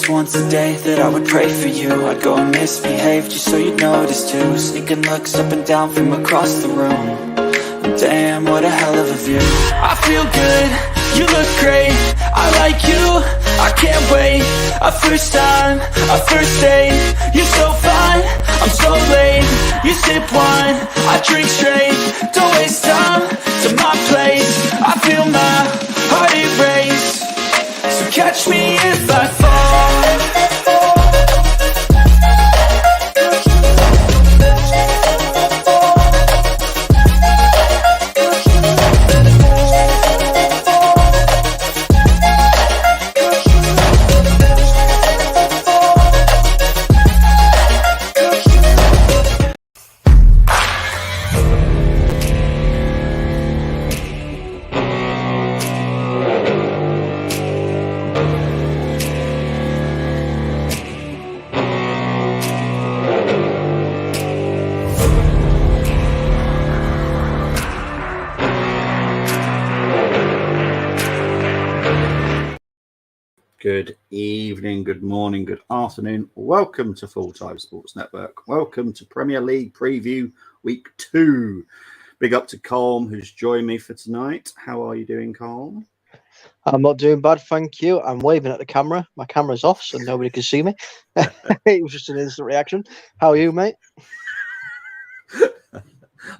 just once a day that I would pray for you. I'd go and misbehave just so you'd notice too. Sneaking looks up and down from across the room. Damn, what a hell of a view. I feel good, you look great, I like you, I can't wait. A first time, a first date, you're so fine, I'm so late. You sip wine, I drink straight, don't waste time to my place. I feel my heart erase, so catch me if I fall. Good evening, good morning, good afternoon. Welcome to Full Time Sports Network. Welcome to Premier League Preview Week 2. Big up to Colm, who's joined me for tonight. How are you doing, Colm? I'm not doing bad, thank you. I'm waving at the camera. My camera's off, so nobody can see me. It was just an instant reaction. How are you, mate?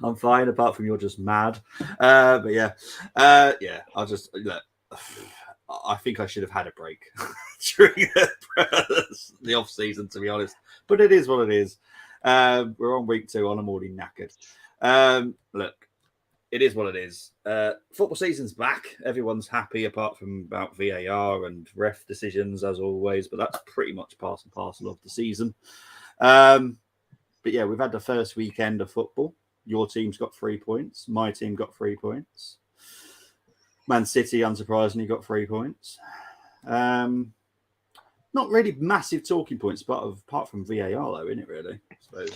I'm fine, apart from you're just mad. But yeah, I'll just look. I think I should have had a break during the off season, to be honest. But it is what it is. We're on week 2, and I'm already knackered. Look, it is what it is. Football season's back. Everyone's happy, apart from about VAR and ref decisions, as always. But that's pretty much part and parcel of the season. But yeah, we've had the first weekend of football. Your team's got 3 points. My team got 3 points. Man City, unsurprisingly, got 3 points. Not really massive talking points, but apart from VAR, though, isn't it, really? I suppose.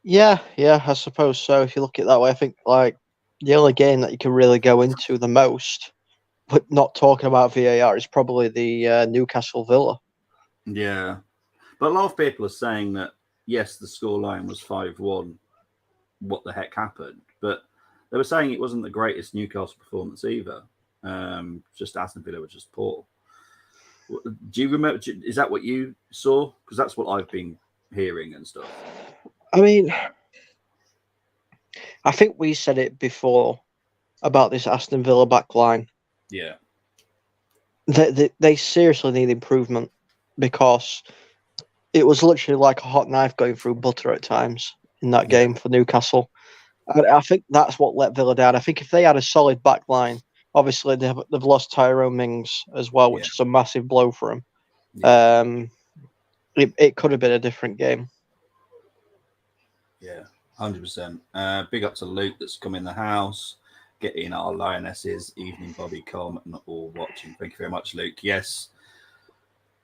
Yeah, I suppose so. If you look at it that way, I think like the only game that you can really go into the most, but not talking about VAR, is probably the Newcastle Villa. Yeah. But a lot of people are saying that, yes, the scoreline was 5-1. What the heck happened? But they were saying it wasn't the greatest Newcastle performance either. Just Aston Villa were just poor. Do you remember? Is that what you saw? Because that's what I've been hearing and stuff. I mean, I think we said it before about this Aston Villa back line. Yeah. They seriously need improvement, because it was literally like a hot knife going through butter at times in that game for Newcastle. I think that's what let Villa down. I think if they had a solid back line, obviously they've lost Tyrone Mings as well, which is a massive blow for them. Yeah. It could have been a different game. Yeah, 100%. Big up to Luke that's come in the house, getting our Lionesses, evening Bobby Colm, and all watching. Thank you very much, Luke. Yes,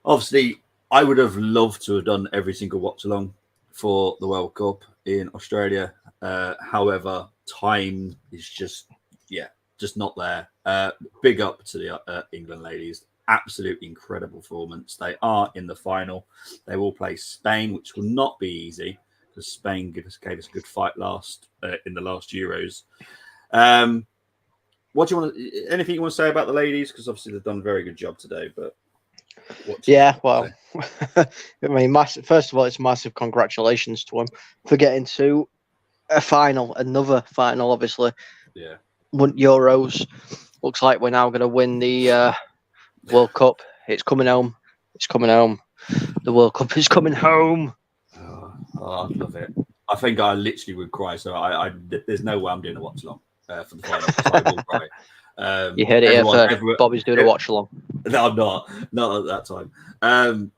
obviously, I would have loved to have done every single watch along for the World Cup in Australia. However, time is just not there. Big up to the England ladies. Absolute incredible performance. They are in the final. They will play Spain, which will not be easy, because Spain gave us a good fight in the last Euros. What do you want? Anything you want to say about the ladies? Because obviously they've done a very good job today. But I mean, first of all, it's massive congratulations to them for getting to another final, obviously. Yeah. Won Euros. Looks like we're now going to win the World Cup. It's coming home. It's coming home. The World Cup is coming home. Oh, I love it. I think I literally would cry. So there's no way I'm doing a watch along for the final. So I will cry. You heard it here first. Bobby's doing a watch along. No, I'm not at that time.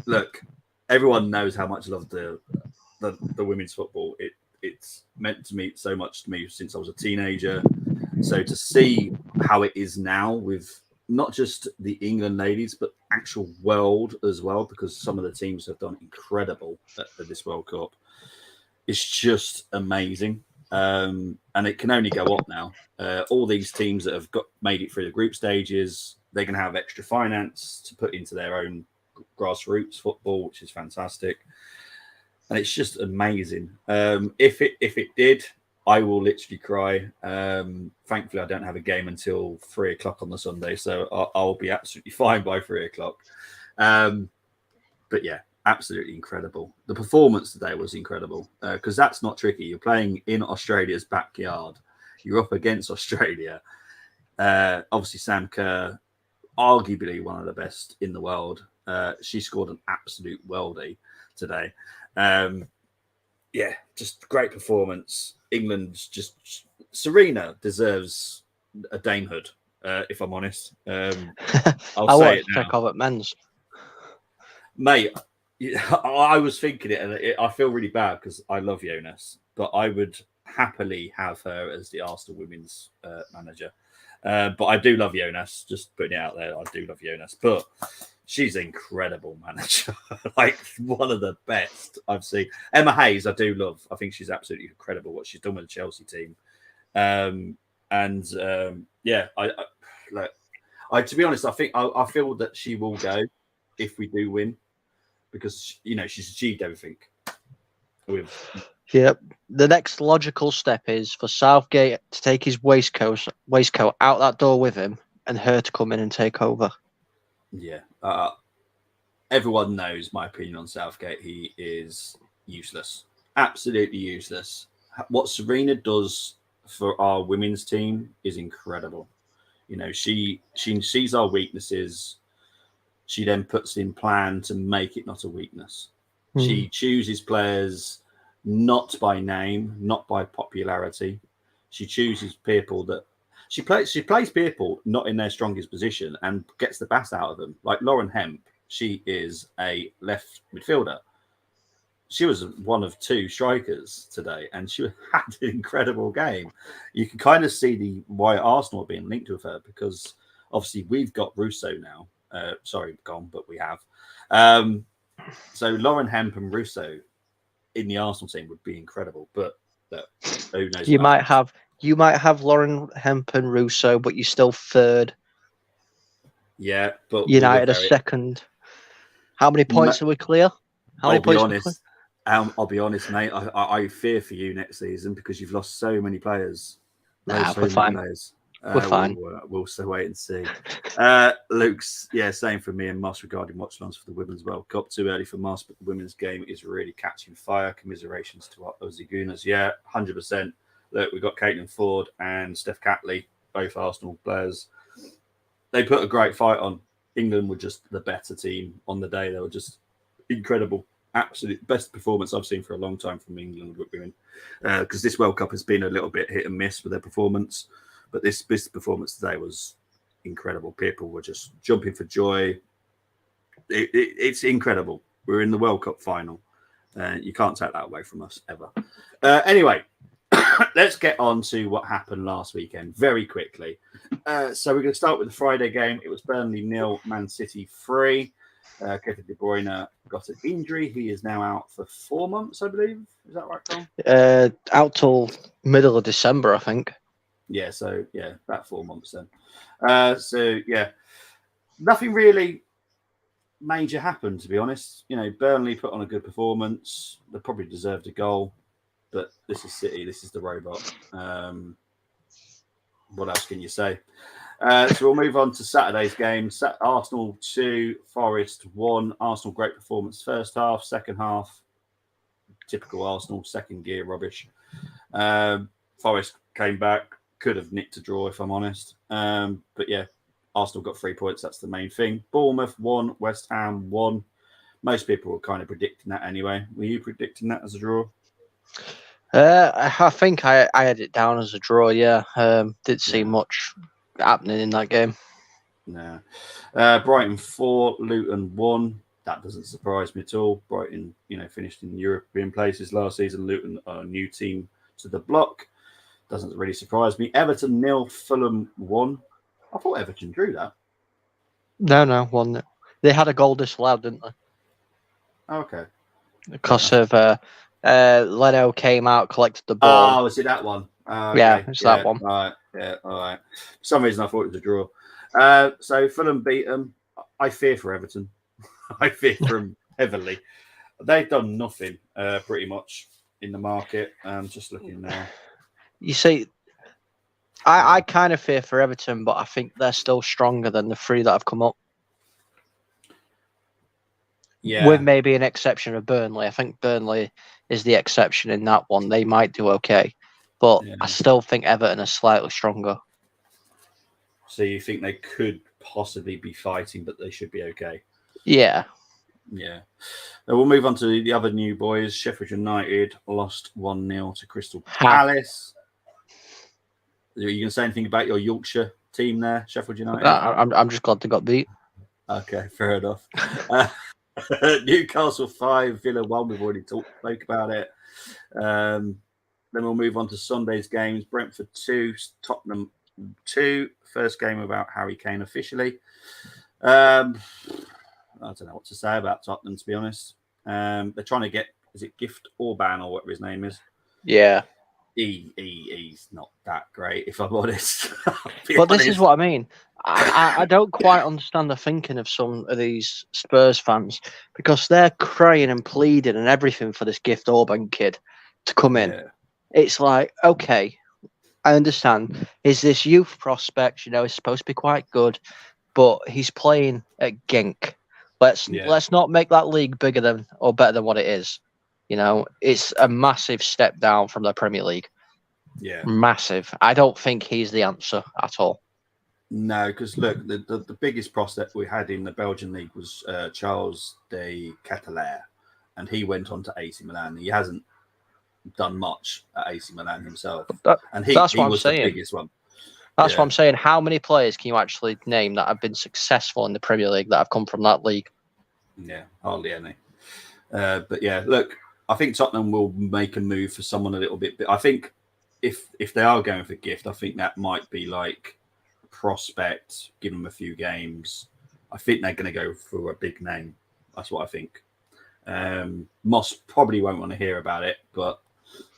Look, everyone knows how much I love the women's football. It's meant to me so much to me since I was a teenager. So to see how it is now with not just the England ladies, but actual world as well, because some of the teams have done incredible at this World Cup. It's just amazing. And it can only go up now. All these teams that have made it through the group stages, they can have extra finance to put into their own grassroots football, which is fantastic. And it's just amazing. If it did, I will literally cry. Thankfully, I don't have a game until 3:00 on the Sunday, so I'll be absolutely fine by 3:00. But yeah, absolutely incredible. The performance today was incredible because that's not tricky. You're playing in Australia's backyard. You're up against Australia. Obviously, Sam Kerr, arguably one of the best in the world. She scored an absolute worldie today. Yeah, just great performance. England's just Serena deserves a damehood, if I'm honest. I'll I say want it to now. check off at men's. Mate, I was thinking it, and I feel really bad because I love Jonas, but I would happily have her as the Arsenal women's manager. But I do love Jonas, just putting it out there. I do love Jonas, but she's an incredible manager, like one of the best I've seen. Emma Hayes, I do love. I think she's absolutely incredible what she's done with the Chelsea team. Yeah, I to be honest, I feel that she will go if we do win because she's achieved everything. Yep. The next logical step is for Southgate to take his waistcoat out that door with him, and her to come in and take over. Yeah. Everyone knows my opinion on Southgate. He is useless, absolutely useless. What Serena does for our women's team is incredible. She sees our weaknesses. She then puts in plan to make it not a weakness. She chooses players not by name, not by popularity. She chooses people that she plays people not in their strongest position and gets the best out of them. Like Lauren Hemp, she is a left midfielder. She was one of two strikers today, and she had an incredible game. You can kind of see why Arsenal are being linked with her because obviously we've got Russo now. Sorry, gone, but we have. So Lauren Hemp and Russo in the Arsenal team would be incredible, but who knows? You might have Lauren Hemp and Russo, but you're still third. Yeah, but United are second. How many points are we clear? I'll be honest, mate. I fear for you next season because you've lost so many players. We're fine. We're fine. We'll still wait and see. Luke's, same for me and Moss regarding watch-alongs for the Women's World Cup. Too early for Moss, but the women's game is really catching fire. Commiserations to our Aussie Gooners. Yeah, 100%. Look, we've got Caitlin Ford and Steph Catley, both Arsenal players. They put a great fight on. England were just the better team on the day. They were just incredible. Absolute best performance I've seen for a long time from England women. Because this World Cup has been a little bit hit and miss with their performance. But this performance today was incredible. People were just jumping for joy. It's incredible. We're in the World Cup final. You can't take that away from us ever. Anyway, let's get on to what happened last weekend very quickly. So we're going to start with the Friday game. It was Burnley 0, Man City 3. Kevin De Bruyne got an injury. He is now out for 4 months, I believe. Is that right, Tom? Out till middle of December, I think. Yeah, so about 4 months then. Nothing really major happened, to be honest. Burnley put on a good performance. They probably deserved a goal, but this is City. This is the robot. What else can you say? So we'll move on to Saturday's game. Arsenal 2, Forest 1. Arsenal, great performance first half. Second half, typical Arsenal, second gear rubbish. Forest came back. Could have nicked a draw, if I'm honest. But yeah, Arsenal got 3 points. That's the main thing. Bournemouth 1, West Ham 1. Most people were kind of predicting that anyway. Were you predicting that as a draw? I think I had it down as a draw, yeah. Didn't see much happening in that game. No. Brighton 4, Luton 1. That doesn't surprise me at all. Brighton, finished in European places last season. Luton are a new team to the block. Doesn't really surprise me. Everton 0, Fulham 1. I thought Everton drew that. No, 1-0. They had a goal disallowed, didn't they? Okay. Because of Leno came out, collected the ball. Oh, is it that one? Okay. Yeah, it's that one. All right. Yeah, all right. For some reason, I thought it was a draw. So Fulham beat them. I fear for Everton. I fear from heavily. They've done nothing pretty much in the market. Just looking now. You see, I kind of fear for Everton, but I think they're still stronger than the three that have come up. Yeah. With maybe an exception of Burnley. I think Burnley is the exception in that one. They might do okay, but Yeah. I still think Everton are slightly stronger. So you think they could possibly be fighting, but they should be okay? Yeah. Yeah. We'll move on to the other new boys. Sheffield United lost 1-0 to Crystal Palace. Are you going to say anything about your Yorkshire team there, Sheffield United? I'm just glad they got beat. Okay, fair enough. Newcastle 5, Villa 1. We've already spoke about it. Then we'll move on to Sunday's games. Brentford 2, Tottenham 2. First game without Harry Kane officially. I don't know what to say about Tottenham, to be honest. They're trying to get, is it Gift Orban or whatever his name is? Yeah. He's not that great, if I'm honest. But this is what I mean. I don't quite understand the thinking of some of these Spurs fans, because they're crying and pleading and everything for this Gift Orban kid to come in. Yeah. It's like, okay, I understand. Is this youth prospect? You know, he's supposed to be quite good, but he's playing at Genk. Let's not make that league bigger than or better than what it is. You know, it's a massive step down from the Premier League. Yeah. Massive. I don't think he's the answer at all. No, because look, the biggest prospect we had in the Belgian league was Charles de Ketelaere, and he went on to AC Milan. He hasn't done much at AC Milan himself. And he was the biggest one. That's what I'm saying. How many players can you actually name that have been successful in the Premier League that have come from that league? Yeah, hardly any. But yeah, look, I think Tottenham will make a move for someone a little bit. I think if they are going for Gift, I think that might be like prospect, give them a few games. I think they're going to go for a big name. That's what I think. Moss probably won't want to hear about it, but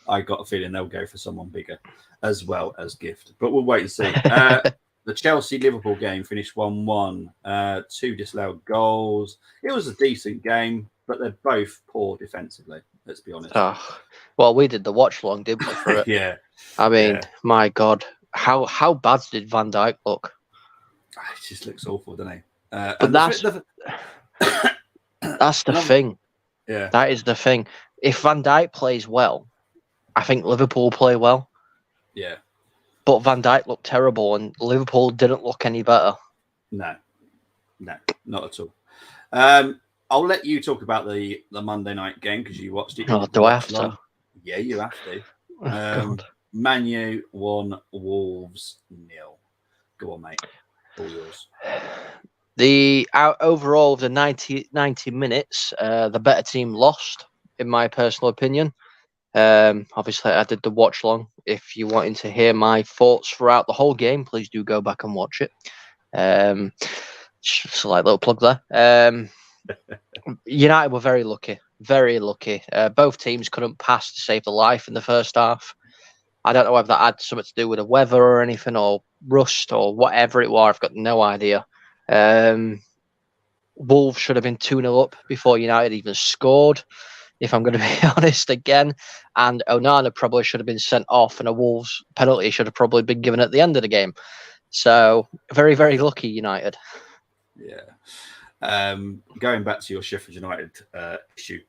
I got a feeling they'll go for someone bigger as well as Gift. But we'll wait and see. The Chelsea-Liverpool game finished 1-1. 2 disallowed goals. It was a decent game, but they're both poor defensively, let's be honest. Well, we did the watch-along, didn't we, for it? Yeah. I mean, my God. How bad did Van Dijk look? It just looks awful, doesn't he? But that's the thing. Yeah. That is the thing. If Van Dijk plays well, I think Liverpool play well. Yeah. But Van Dijk looked terrible, and Liverpool didn't look any better. No, not at all. I'll let you talk about the Monday night game because you watched it. Oh, do I have to? Yeah, you have to. God. Man U 1, Wolves 0. Go on, mate. All yours. Overall of the 90 minutes, the better team lost, in my personal opinion. Obviously, I did the watch long. If you wanted to hear my thoughts throughout the whole game, please do go back and watch it. Just a slight little plug there. United were very lucky, very lucky. Both teams couldn't pass to save the life in the first half. I don't know whether that had something to do with the weather or anything, or rust or whatever it was. I've got no idea. Wolves should have been 2-0 up before United even scored, if I'm going to be honest again. And Onana probably should have been sent off, and a Wolves penalty should have probably been given at the end of the game. So, very, very lucky United. Yeah. Going back to your Sheffield United issue,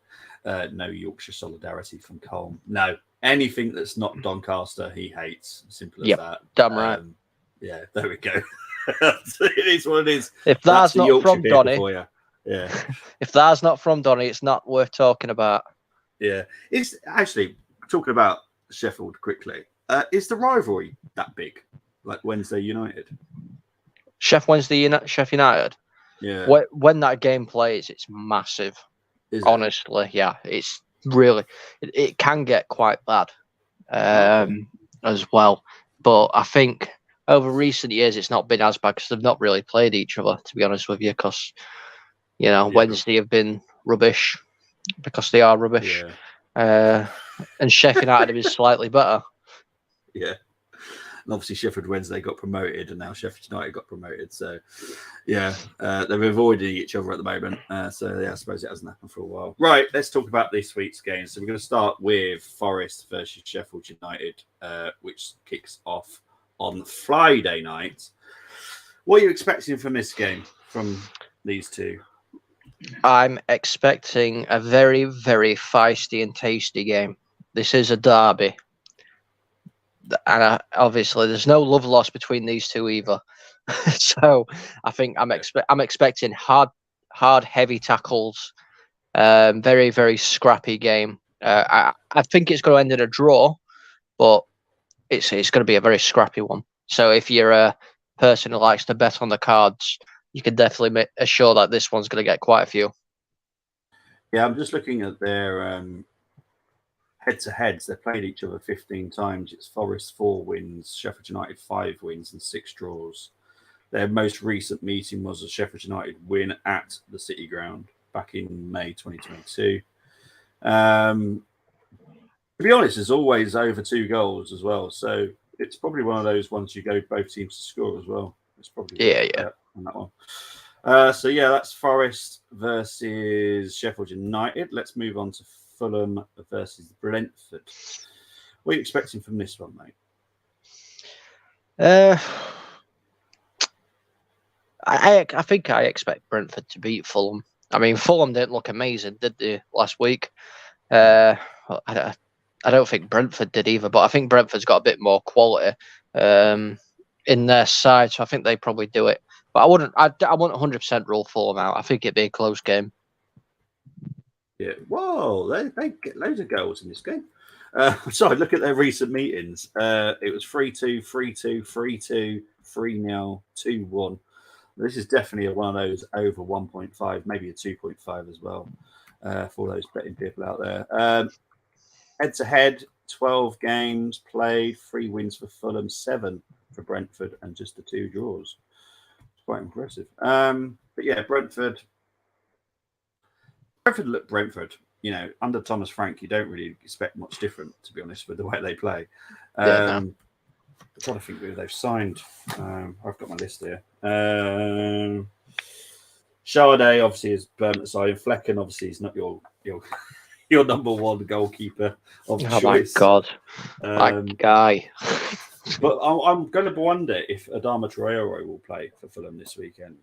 no Yorkshire solidarity from Colm. No, anything that's not Doncaster, he hates. Simple as that. Damn right. Yeah, there we go. It is what it is. If that's not from Donny, yeah. If that's not from Donny, it's not worth talking about. Yeah, it's actually talking about Sheffield quickly. Is the rivalry that big, like Wednesday United? Sheffield United. Yeah. When that game plays, it's massive. Honestly, yeah, it's really. It can get quite bad, as well. But I think over recent years, it's not been as bad because they've not really played each other. To be honest with you, because Wednesday have been rubbish because they are rubbish, and Sheffield United have been slightly better. Yeah. And obviously Sheffield Wednesday got promoted, and now Sheffield United got promoted. So, yeah, they're avoiding each other at the moment. So, yeah, I suppose it hasn't happened for a while. Right, let's talk about this week's game. So, we're going to start with Forest versus Sheffield United, which kicks off on Friday night. What are you expecting from this game, from these two? I'm expecting a very, very feisty and tasty game. This is a derby. And obviously, there's no love lost between these two either. So I think I'm expecting hard, heavy tackles. Very, very scrappy game. I think it's going to end in a draw, but it's going to be a very scrappy one. So if you're a person who likes to bet on the cards, you can definitely assure that this one's going to get quite a few. Yeah, I'm just looking at their head-to-heads. They've played each other 15 times. It's Forest 4 wins, Sheffield United 5 wins and 6 draws. Their most recent meeting was a Sheffield United win at the City Ground back in May 2022. To be honest, there's always over 2 goals as well. So it's probably one of those ones you go both teams to score as well. It's probably on that one. So yeah, that's Forest versus Sheffield United. Let's move on to Fulham versus Brentford. What are you expecting from this one, mate? I think I expect Brentford to beat Fulham. I mean, Fulham didn't look amazing, did they, last week? I don't think Brentford did either, but I think Brentford's got a bit more quality in their side, so I think they probably do it. But I wouldn't 100% rule Fulham out. I think it'd be a close game. Yeah. Whoa, they get loads of goals in this game. Sorry, look at their recent meetings. It was 3-2, 3-2, 3-2, 3-0, 2-1. This is definitely one of those over 1.5, maybe a 2.5 as well, for those betting people out there. Head-to-head, 12 games played, 3 wins for Fulham, 7 for Brentford, and just the 2 draws. It's quite impressive. But yeah, Brentford look Brentford. You know, under Thomas Frank, you don't really expect much different, to be honest, with the way they play. I'm trying to think who they've signed. I've got my list here. Sade obviously is permanent side. Flecken obviously is not your number one goalkeeper of choice. My God, that guy. But I'm going to wonder if Adama Traore will play for Fulham this weekend.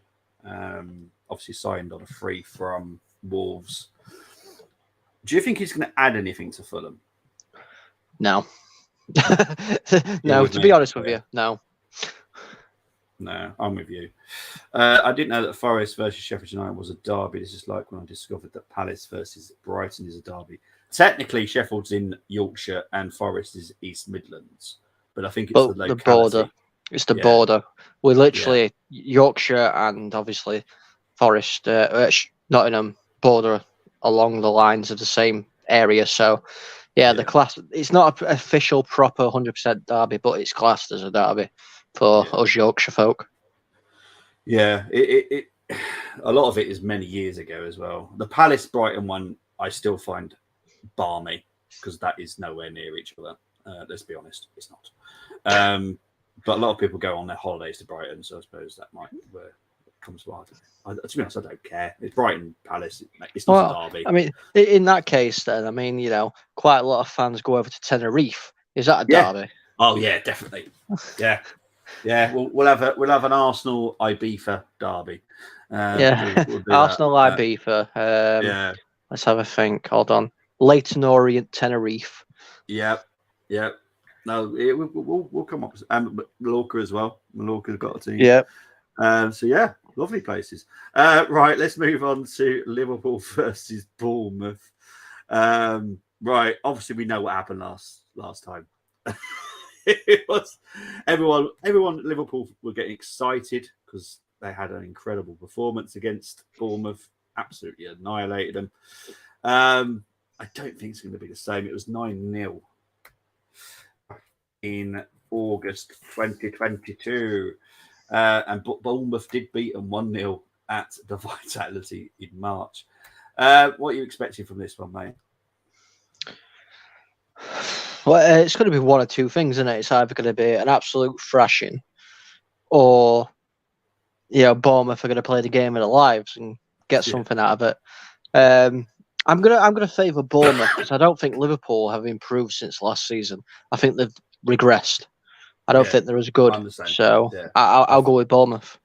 Obviously signed on a free from Wolves. Do you think he's going to add anything to Fulham? No. No, to be honest with you, no. No, I'm with you. I didn't know that Forest versus Sheffield United was a derby. This is like when I discovered that Palace versus Brighton is a derby. Technically, Sheffield's in Yorkshire and Forest is East Midlands. But I think it's the border. It's the border. We're literally Yorkshire and obviously Forest, Nottingham border along the lines of the same area. So, the class. It's not an official, proper 100% derby, but it's classed as a derby for us Yorkshire folk. Yeah, it a lot of it is many years ago as well. The Palace Brighton one, I still find balmy because that is nowhere near each other. Let's be honest, it's not. But a lot of people go on their holidays to Brighton, so I suppose that might where it comes from. To be honest, I don't care. It's Brighton Palace. It's not a derby. I mean, in that case, then I mean, quite a lot of fans go over to Tenerife. Is that a derby? Oh yeah, definitely. Yeah. Yeah, we'll have an Arsenal Ibiza derby. We'll Arsenal Ibiza. Let's have a think. Hold on. Leyton Orient Tenerife. Yep. No, we'll come up. And Mallorca as well. Mallorca's got a team. Yep. So lovely places. Right, let's move on to Liverpool versus Bournemouth. Right, obviously we know what happened last time. It was everyone at Liverpool were getting excited because they had an incredible performance against Bournemouth, absolutely annihilated them. I don't think it's going to be the same. It was 9-0 in August 2022, and Bournemouth did beat them 1-0 at the Vitality in March. What are you expecting from this one, mate? Well, it's going to be one of two things, isn't it? It's either going to be an absolute thrashing, or Bournemouth are going to play the game of their lives and get something out of it. I'm gonna favour Bournemouth because I don't think Liverpool have improved since last season. I think they've regressed. I don't think they're as good. I'm the same. So Yeah. I'll go with Bournemouth.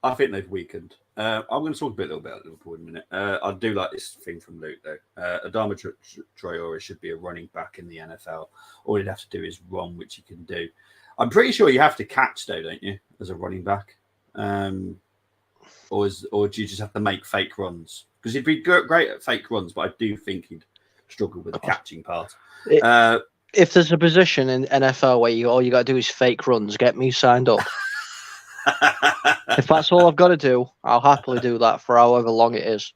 I think they've weakened. I'm going to talk a little bit about Liverpool in a minute. I do like this thing from Luke, though. Adama Traore should be a running back in the NFL. All he'd have to do is run, which he can do. I'm pretty sure you have to catch, though, don't you, as a running back? Or do you just have to make fake runs? Because he'd be great at fake runs, but I do think he'd struggle with the catching part. If there's a position in NFL where all you got to do is fake runs, get me signed up. If that's all I've got to do, I'll happily do that for however long it is.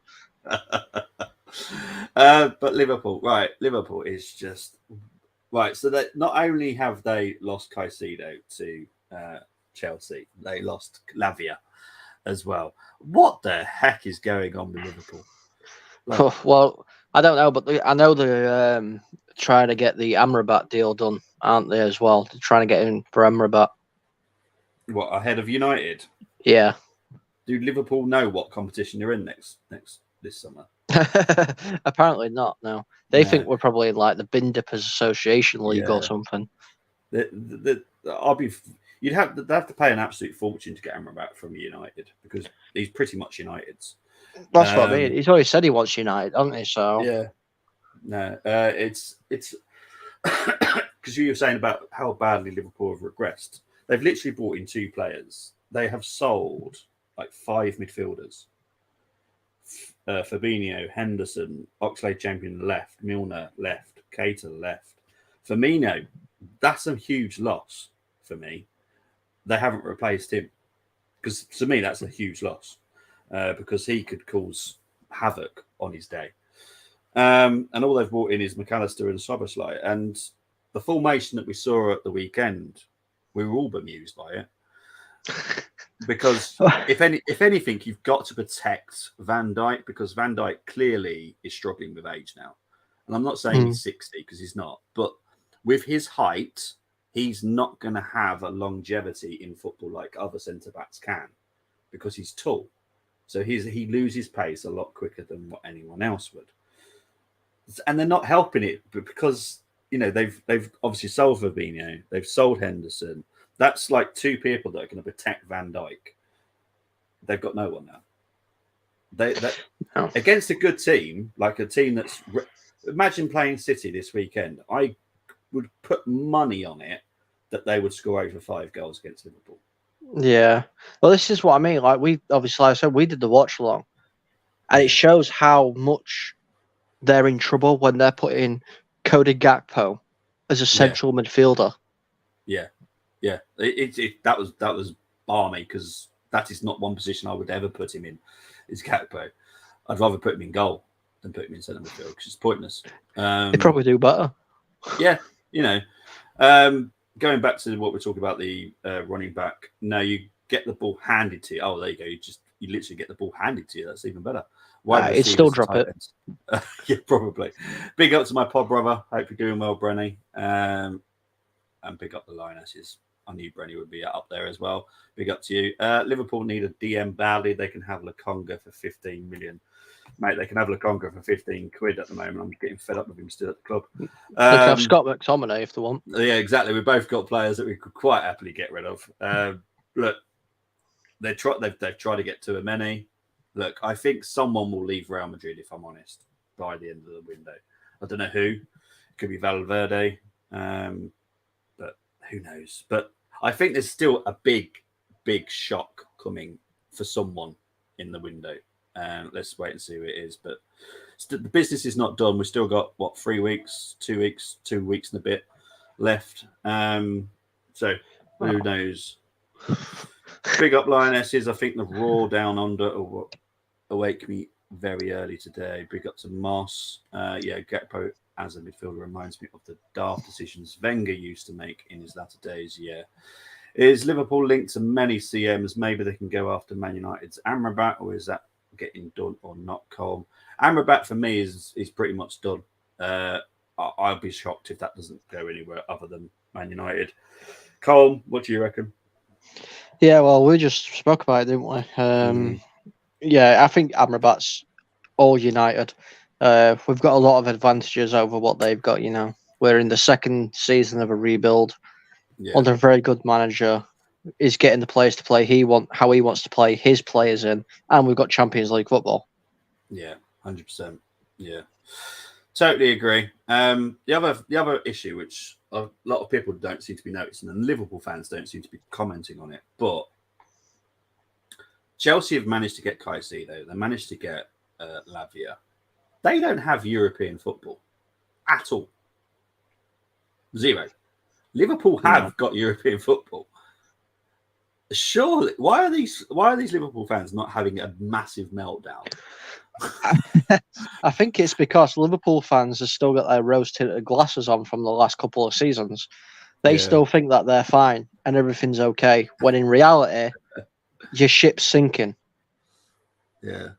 But Liverpool is just right. So that not only have they lost Caicedo to Chelsea, they lost Lavia as well. What the heck is going on with Liverpool? Well, I don't know, but I know they're trying to get the Amrabat deal done, aren't they, as well? They're trying to get in for Amrabat. What, ahead of United? Yeah. Do Liverpool know what competition they're in this summer? Apparently not, no. They think we're probably in like the Bindipers Association League or something. They'd have to pay an absolute fortune to get Amrabat from United because he's pretty much United's. That's what I mean. He's already said he wants United, hasn't he? So yeah, no, it's because you were saying about how badly Liverpool have regressed. They've literally brought in 2 players. They have sold like 5 midfielders. Fabinho, Henderson, Oxlade-Chamberlain left, Milner left, Keita left. Firmino, that's a huge loss for me. They haven't replaced him because to me that's a huge loss because he could cause havoc on his day. And all they've brought in is McAllister and Szoboszlai. And the formation that we saw at the weekend, we were all bemused by it. Because if anything, you've got to protect Van Dijk because Van Dijk clearly is struggling with age now. And I'm not saying he's 60 because he's not, but with his height, he's not going to have a longevity in football like other centre-backs can because he's tall. So he loses pace a lot quicker than what anyone else would. And they're not helping it because, they've obviously sold Fabinho, they've sold Henderson. That's like 2 people that are going to protect Van Dijk. They've got no one now. Against a good team, like a team that's... Imagine playing City this weekend. I would put money on it that they would score over 5 goals against Liverpool. Yeah. Well, this is what I mean. Like we obviously, like I said, we did the watch along, and it shows how much they're in trouble when they're putting Cody Gakpo as a central midfielder. Yeah. That was balmy because that is not one position I would ever put him in. Is Gakpo. I'd rather put him in goal than put him in centre midfield because it's pointless. They probably do better. Yeah, going back to what we're talking about, the running back. No, you get the ball handed to you. Oh, there you go. You literally get the ball handed to you. That's even better. It'd still drop it. Yeah, probably. Big up to my pod brother. Hope you're doing well, Brenny. And big up the Lionesses. I knew Brenny would be up there as well. Big up to you. Liverpool need a DM badly. They can have Lokonga for 15 million. Mate, they can have Lokonga for 15 quid at the moment. I'm getting fed up with him still at the club. They can have Scott McTominay if they want. Yeah, exactly. We've both got players that we could quite happily get rid of. Look, they've tried to get to many. Look, I think someone will leave Real Madrid, if I'm honest, by the end of the window. I don't know who. It could be Valverde, but who knows? But I think there's still a big shock coming for someone in the window. Let's wait and see who it is. But the business is not done. We've still got, 3 weeks, 2 weeks, 2 weeks and a bit left. So who knows? Big up Lionesses. I think the Raw Down Under awake me very early today. Big up to Moss. Gakpo as a midfielder reminds me of the daft decisions Wenger used to make in his latter days. Yeah. Is Liverpool linked to many CMs? Maybe they can go after Man United's Amrabat, or is that getting done or not, Cole? Amrabat for me is pretty much done. I'll be shocked if that doesn't go anywhere other than Man United. Cole, what do you reckon? Yeah, well, we just spoke about it, didn't we? Yeah, I think Amrabat's all United. We've got a lot of advantages over what they've got. We're in the second season of a rebuild. Yeah, Under a very good manager, is getting the players to play how he wants to play his players in, and we've got Champions League football. Yeah, 100%. Yeah, totally agree. The other issue, which a lot of people don't seem to be noticing, and Liverpool fans don't seem to be commenting on it, but Chelsea have managed to get Caicedo. They managed to get Lavia. They don't have European football at all. Zero. Liverpool have got European football. Surely, why are these Liverpool fans not having a massive meltdown? I think it's because Liverpool fans have still got their rose-tinted glasses on from the last couple of seasons. They still think that they're fine and everything's okay, when in reality, your ship's sinking. Yeah.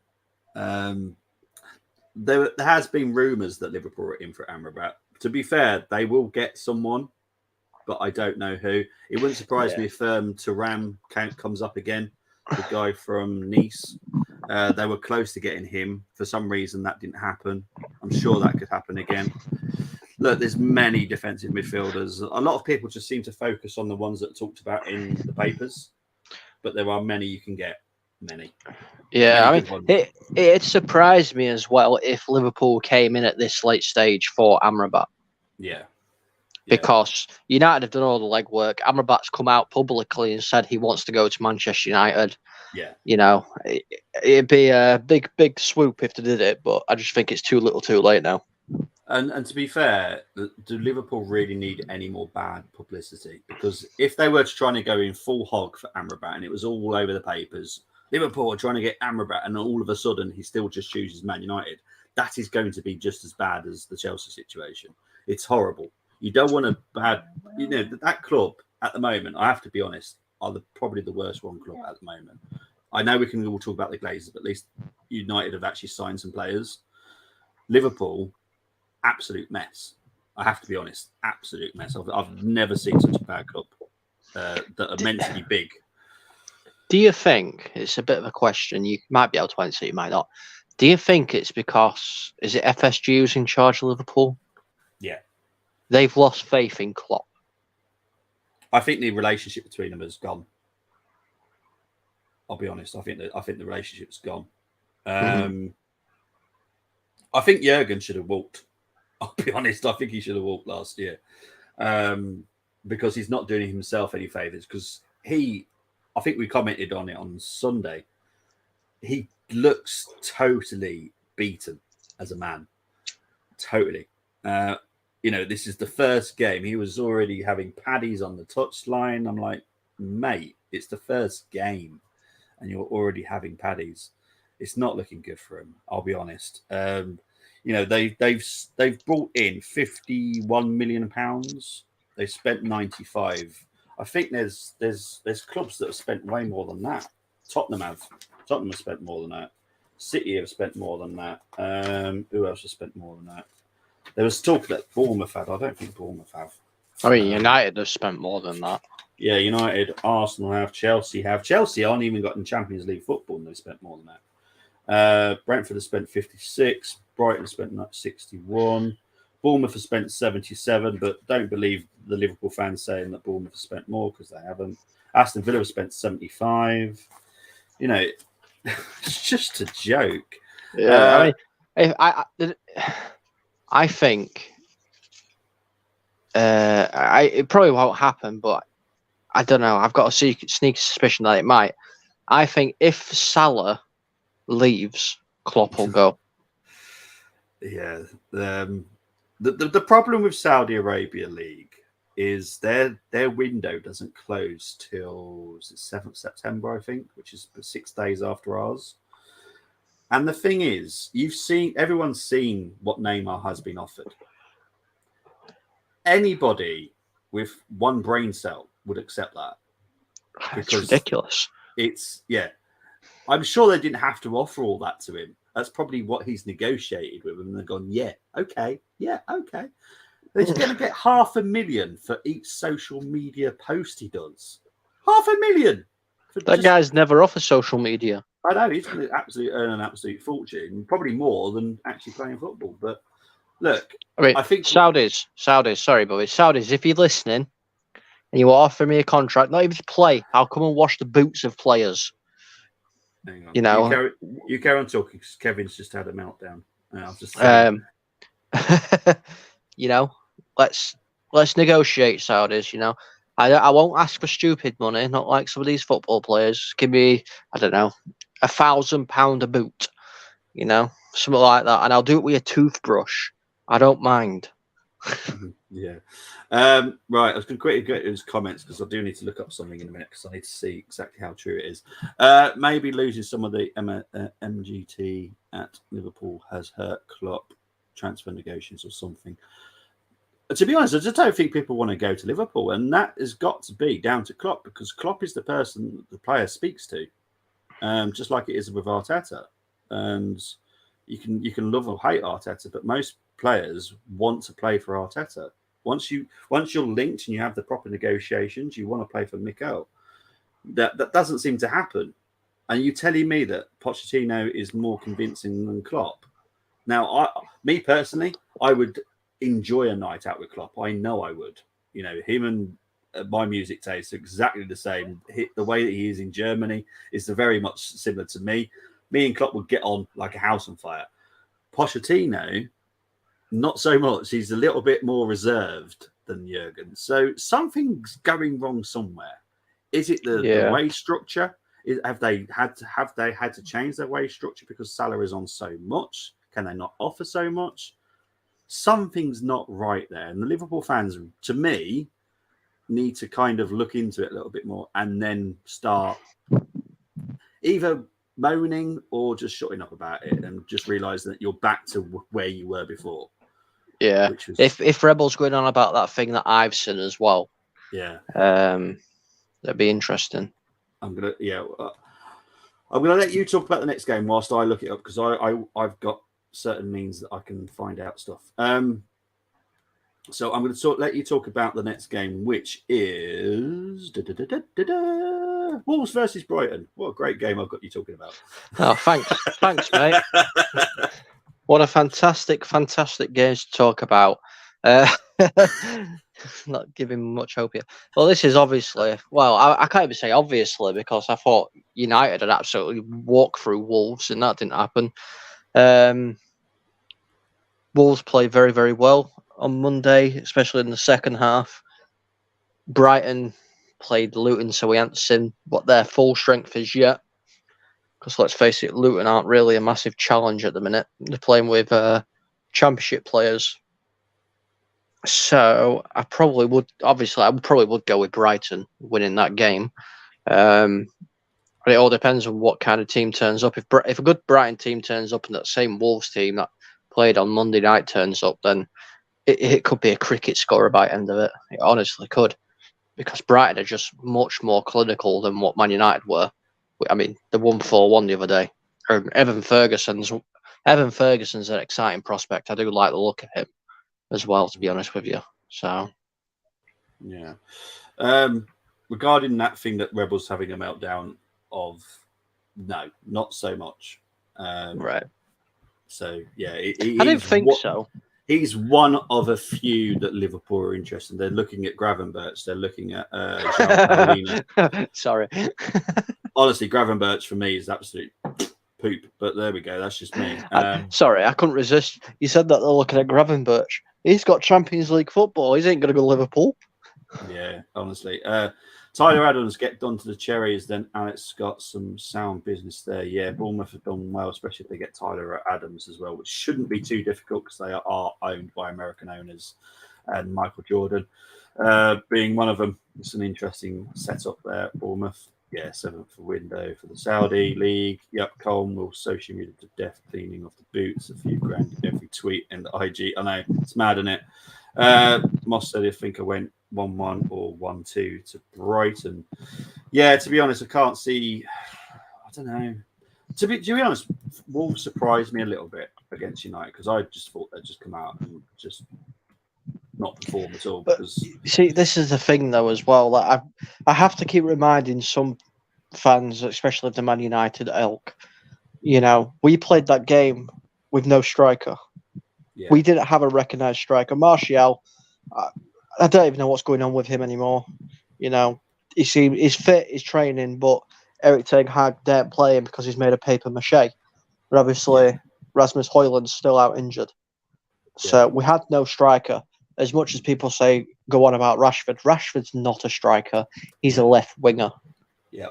There has been rumours that Liverpool are in for Amrabat. To be fair, they will get someone, but I don't know who. It wouldn't surprise me if Thuram comes up again, the guy from Nice. They were close to getting him. For some reason, that didn't happen. I'm sure that could happen again. Look, there's many defensive midfielders. A lot of people just seem to focus on the ones that are talked about in the papers, but there are many you can get. Many. Yeah, I mean, it surprised me as well if Liverpool came in at this late stage for Amrabat. Yeah. Because United have done all the legwork. Amrabat's come out publicly and said he wants to go to Manchester United. Yeah. It'd be a big swoop if they did it, but I just think it's too little too late now. And to be fair, do Liverpool really need any more bad publicity? Because if they were trying to go in full hog for Amrabat and it was all over the papers, Liverpool are trying to get Amrabat and all of a sudden he still just chooses Man United, that is going to be just as bad as the Chelsea situation. It's horrible. You don't want that club at the moment, I have to be honest, are probably the worst one club at the moment. I know we can all talk about the Glazers, but at least United have actually signed some players. Liverpool, absolute mess. I have to be honest, absolute mess. I've never seen such a bad club that are meant to be big. Do you think, it's a bit of a question, you might be able to answer, you might not. Do you think it's because, is it FSG who's in charge of Liverpool? Yeah. They've lost faith in Klopp. I think the relationship between them has gone. I'll be honest. I think the relationship's gone. I think Jurgen should have walked. I'll be honest. I think he should have walked last year because he's not doing himself any favors. Because I think we commented on it on Sunday. He looks totally beaten as a man. Totally. This is the first game. He was already having paddies on the touchline. I'm like, mate, it's the first game and you're already having paddies. It's not looking good for him, I'll be honest. They've brought in £51 million. They've spent 95. I think there's clubs that have spent way more than that. Tottenham have spent more than that. City have spent more than that. Who else has spent more than that? There was talk that Bournemouth had. I don't think Bournemouth have. I mean, United have spent more than that. Yeah, United, Arsenal have, Chelsea have. Chelsea aren't even got in Champions League football and they've spent more than that. Brentford has spent 56. Brighton has spent 61. Bournemouth has spent 77, but don't believe the Liverpool fans saying that Bournemouth has spent more because they haven't. Aston Villa has spent 75. It's just a joke. Yeah, I think it probably won't happen, but I don't know. I've got a sneaky suspicion that it might. I think if Salah leaves, Klopp will go. Yeah. The problem with Saudi Arabia League is their window doesn't close till 7th September, I think, which is 6 days after ours. And the thing is, everyone's seen what Neymar has been offered. Anybody with one brain cell would accept that. It's ridiculous. I'm sure they didn't have to offer all that to him, That's probably what he's negotiated with them. And they've gone, yeah, okay. They're just going to get 500,000 for each social media post he does. 500,000. That guy's never off of social media. I know he's going to earn an absolute fortune, probably more than actually playing football. But look, I think Saudis. Sorry, boys. Saudis, if you're listening and you offer me a contract, not even to play, I'll come and wash the boots of players. Hang on. You know, you carry on talking because Kevin's just had a meltdown. I'll just saying. You know, let's negotiate, Saudis. You know, I won't ask for stupid money, not like some of these football players. Give me, I don't know, £1,000 a boot. You know, something like that, and I'll do it with a toothbrush. I don't mind. Yeah. Right. I was going to quickly go to his comments because I do need to look up something in a minute because I need to see exactly how true it is. Maybe losing some of the MGT at Liverpool has hurt Klopp transfer negotiations or something. To be honest, I just don't think people want to go to Liverpool, and that has got to be down to Klopp because Klopp is the person that the player speaks to, just like it is with Arteta. And you can love or hate Arteta, but most players want to play for Arteta. Once you're linked and you have the proper negotiations, you want to play for Mikel. That doesn't seem to happen. And you telling me that Pochettino is more convincing than Klopp? Now, me personally, I would enjoy a night out with Klopp. I know I would. You know, him and my music taste are exactly the same. The way that he is in Germany is very much similar to me. Me and Klopp would get on like a house on fire. Pochettino, not so much. He's a little bit more reserved than Jurgen. So something's going wrong somewhere. Is it the wage structure? Have they had to change their wage structure because Salah is on so much? Can they not offer so much? Something's not right there. And the Liverpool fans, to me, need to kind of look into it a little bit more and then start either moaning or just shutting up about it and just realising that you're back to where you were before. Yeah. If Rebel's going on about that thing that I've seen as well. Yeah. That'd be interesting. I'm gonna let you talk about the next game whilst I look it up because I've got certain means that I can find out stuff. So I'm going to let you talk about the next game, which is Wolves versus Brighton. What a great game I've got you talking about. Oh, thanks, mate. What a fantastic game to talk about. Not giving much hope here. Well, this is obviously, I can't even say obviously because I thought United had absolutely walked through Wolves and that didn't happen. Wolves played very, very well on Monday, especially in the second half. Brighton played Luton, so we haven't seen what their full strength is yet. Because let's face it, Luton aren't really a massive challenge at the minute. They're playing with championship players. So I probably would go with Brighton winning that game. But it all depends on what kind of team turns up. If a good Brighton team turns up and that same Wolves team that played on Monday night turns up, then it could be a cricket scorer by the end of it. It honestly could. Because Brighton are just much more clinical than what Man United were. I mean, they won 4-1 the other day. Evan Ferguson's an exciting prospect. I do like the look of him as well, to be honest with you. So, yeah. Regarding that thing that Rebels having a meltdown of, no, not so much. Right. So, yeah. I don't think so. He's one of a few that Liverpool are interested in. They're looking at Gravenberch. They're looking at Sorry. Honestly, Gravenberch for me is absolute poop. But there we go. That's just me. Sorry, I couldn't resist. You said that they're looking at Gravenberch. He's got Champions League football. He ain't going to go to Liverpool. Yeah, honestly. Tyler Adams get done to the Cherries, then Alex got some sound business there. Yeah, Bournemouth have done well, especially if they get Tyler Adams as well, which shouldn't be too difficult because they are owned by American owners, and Michael Jordan being one of them. It's an interesting setup there at Bournemouth. Yeah, 7th window for the Saudi League. Yep, Colm will social media to death, cleaning off the boots, a few grand every tweet and the IG. I know, it's mad, isn't it? Moss said, I think I went 1-1 or 1-2 to Brighton. Yeah, to be honest, I can't see. I don't know. To be honest, Wolves surprised me a little bit against United because I just thought they'd just come out and just not perform at all. But Because see, this is the thing though as well that I have to keep reminding some fans, especially of the Man United ilk. We played that game with no striker. yeah, We didn't have a recognised striker. Martial, I don't even know what's going on with him anymore. He's fit, he's training, but Eric Ten Hag daren't play him because he's made of paper mache. But obviously, Rasmus Højlund's still out injured. So we had no striker. As much as people say, go on about Rashford, Rashford's not a striker. He's a left winger. yeah,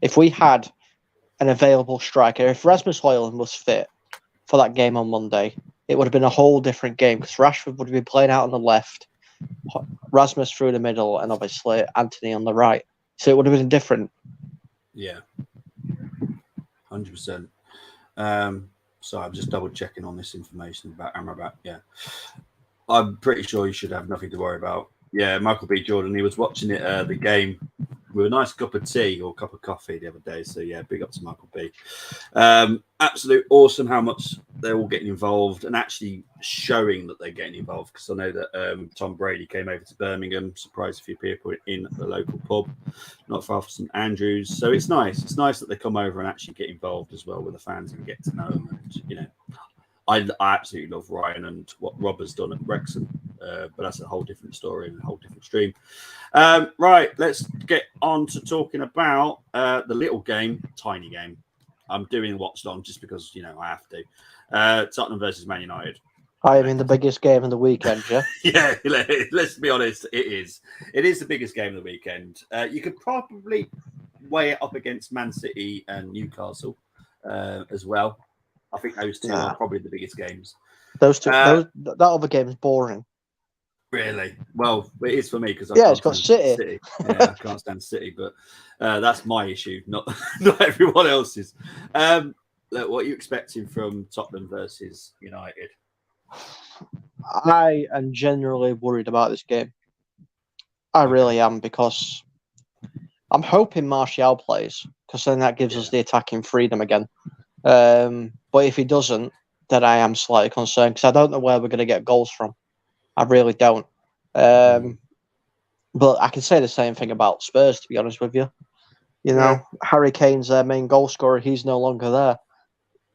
If we had an available striker, if Rasmus Højlund was fit for that game on Monday, it would have been a whole different game because Rashford would have been playing out on the left, Rasmus through the middle, and obviously Anthony on the right. So it would have been different. yeah, 100%. So I'm just double checking on this information about Amrabat. Yeah, I'm pretty sure you should have nothing to worry about. Yeah, Michael B. Jordan. He was watching it the game with a nice cup of tea or cup of coffee the other day. So yeah, big up to Michael B. Absolute awesome how much they're all getting involved and actually showing that they're getting involved. Because I know that Tom Brady came over to Birmingham, surprised a few people in the local pub, not far from St Andrews. So it's nice. It's nice that they come over and actually get involved as well with the fans and get to know them. And, I absolutely love Ryan and what Rob has done at Wrexham, but that's a whole different story and a whole different stream. Right, let's get on to talking about the little game, tiny game. I'm doing watch long just because, I have to. Tottenham versus Man United. I mean, the biggest game of the weekend, yeah? Yeah, let's be honest, it is. It is the biggest game of the weekend. You could probably weigh it up against Man City and Newcastle as well. I think those two are probably the biggest games. Those two, that other game is boring. Really? Well, it is for me because it's got City. Yeah, I can't stand City, but that's my issue, not everyone else's. Look, what are you expecting from Tottenham versus United? I am generally worried about this game. I really am because I'm hoping Martial plays because then that gives us the attacking freedom again. But if he doesn't, then I am slightly concerned because I don't know where we're going to get goals from. I really don't. But I can say the same thing about Spurs, to be honest with you. Harry Kane's their main goal scorer. He's no longer there.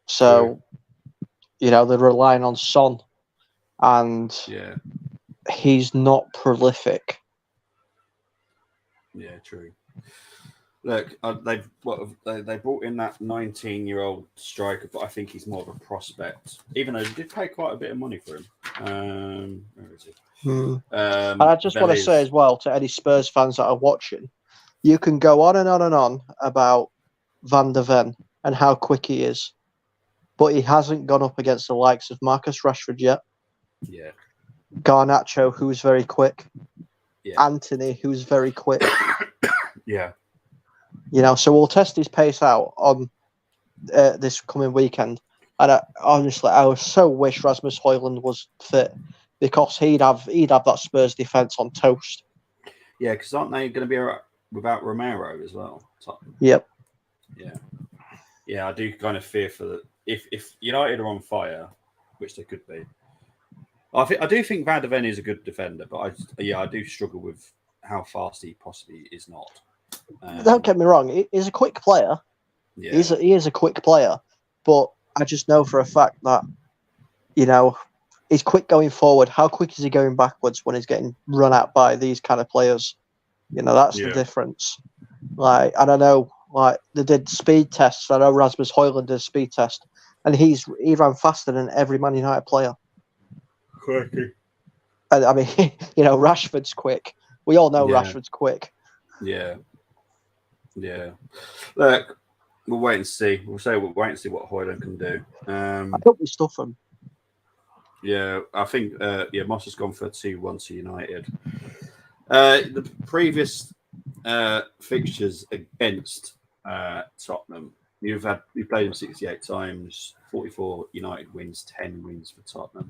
So, they're relying on Son. And he's not prolific. Yeah, true. Look, they brought in that 19-year-old striker, but I think he's more of a prospect. Even though they did pay quite a bit of money for him. Where is he? And I just want to say as well to any Spurs fans that are watching, you can go on and on and on about Van der Ven and how quick he is, but he hasn't gone up against the likes of Marcus Rashford yet. Yeah. Garnacho, who's very quick. Yeah. Anthony, who's very quick. Yeah. So we'll test his pace out on this coming weekend. And honestly, I so wish Rasmus Højlund was fit because he'd have that Spurs defence on toast. Yeah, because aren't they going to be without Romero as well? Yep. Yeah. Yeah, I do kind of fear for that. If United are on fire, which they could be, I do think Van der Ven is a good defender, but I do struggle with how fast he possibly is not. Don't get me wrong; he's a quick player. Yeah. He is a quick player, but I just know for a fact that he's quick going forward. How quick is he going backwards when he's getting run at by these kind of players? That's the difference. Like, I don't know. Like, they did speed tests. I know Rasmus Højlund did a speed test, and he ran faster than every Man United player. Quirky. And I mean, Rashford's quick. We all know Rashford's quick. Yeah. Yeah. Look, we'll wait and see. We'll wait and see what Højlund can do. I hope we stuff him. Yeah, I think Moss has gone for a 2-1 to United. The previous fixtures against Tottenham, you played them 68 times, 44 United wins, 10 wins for Tottenham.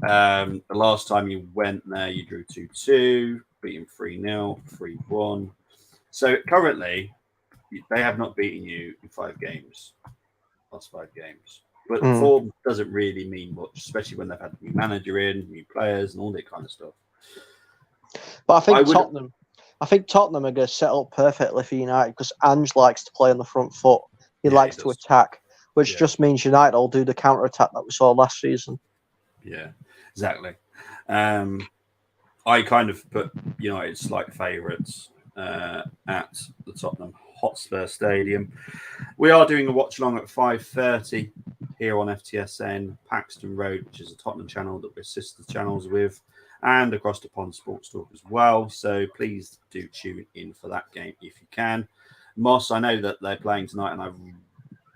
The last time you went there, you drew 2-2, beat him 3-0, 3-1. So currently, they have not beaten you in 5 games. last 5 games. But Mm. form doesn't really mean much, especially when they've had a new manager in, new players, and all that kind of stuff. But I think I would- Tottenham are going to set up perfectly for United because Ange likes to play on the front foot. He Yeah, likes he to does. attack, which Yeah. just means United will do the counter attack that we saw last season. Yeah, exactly. I kind of put United slight favourites at the Tottenham Hotspur Stadium. We are doing a watch along at 5:30 here on FTSN Paxton Road, which is a Tottenham channel that we're sister channels with, and across the pond Sports Talk as well. So please do tune in for that game if you can. Moss, I know that they're playing tonight, and I've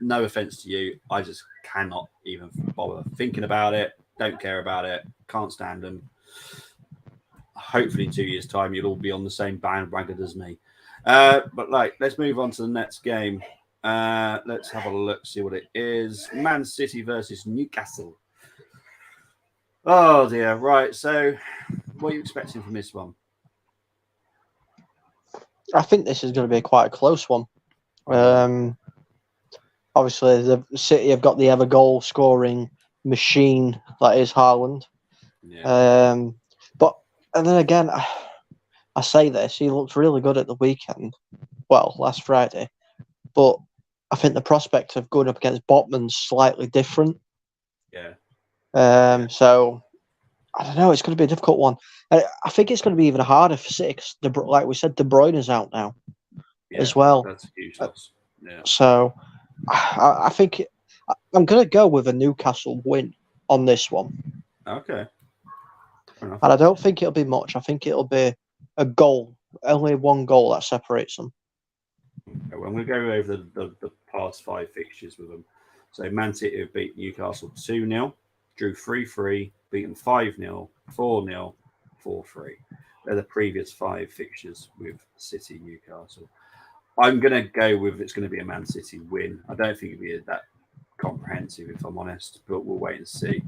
no offense to you, I just cannot even bother thinking about it. Don't care about it. Can't stand them. Hopefully in 2 years' time, you'll all be on the same bandwagon as me. But let's move on to the next game. Let's have a look, see what it is. Man City versus Newcastle. Oh dear. Right. So, what are you expecting from this one? I think this is going to be quite a close one. Obviously, the City have got the ever goal scoring machine that is Haaland. Yeah. But and then again, I say this, he looked really good at the weekend. Well, last Friday. But I think the prospect of going up against Botman's slightly different. Yeah. So I don't know. It's going to be a difficult one. I think it's going to be even harder for City because, like we said, De Bruyne is out now as well. That's a huge loss. Yeah. So I think I'm going to go with a Newcastle win on this one. Okay. And I don't think it'll be much. I think it'll be a goal, only one goal that separates them. Okay, well, I'm going to go over the past 5 fixtures with them. So Man City have beat Newcastle 2-0, drew 3-3, beaten 5-0, 4-0, 4-3. They're the previous 5 fixtures with City Newcastle. I'm going to go with it's going to be a Man City win. I don't think it'll be that comprehensive, if I'm honest, but we'll wait and see.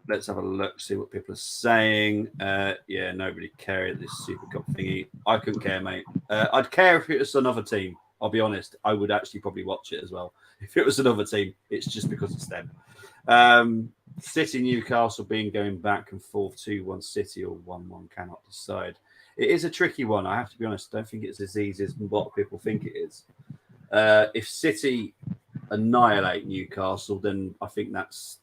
Let's have a look, see what people are saying. Nobody cared this Super Cup thingy. I couldn't care, mate. I'd care if it was another team. I'll be honest. I would actually probably watch it as well. If it was another team, it's just because it's them. City Newcastle being going back and forth 2-1 City or 1-1 cannot decide. It is a tricky one. I have to be honest. I don't think it's as easy as what people think it is. If City annihilate Newcastle, then I think that's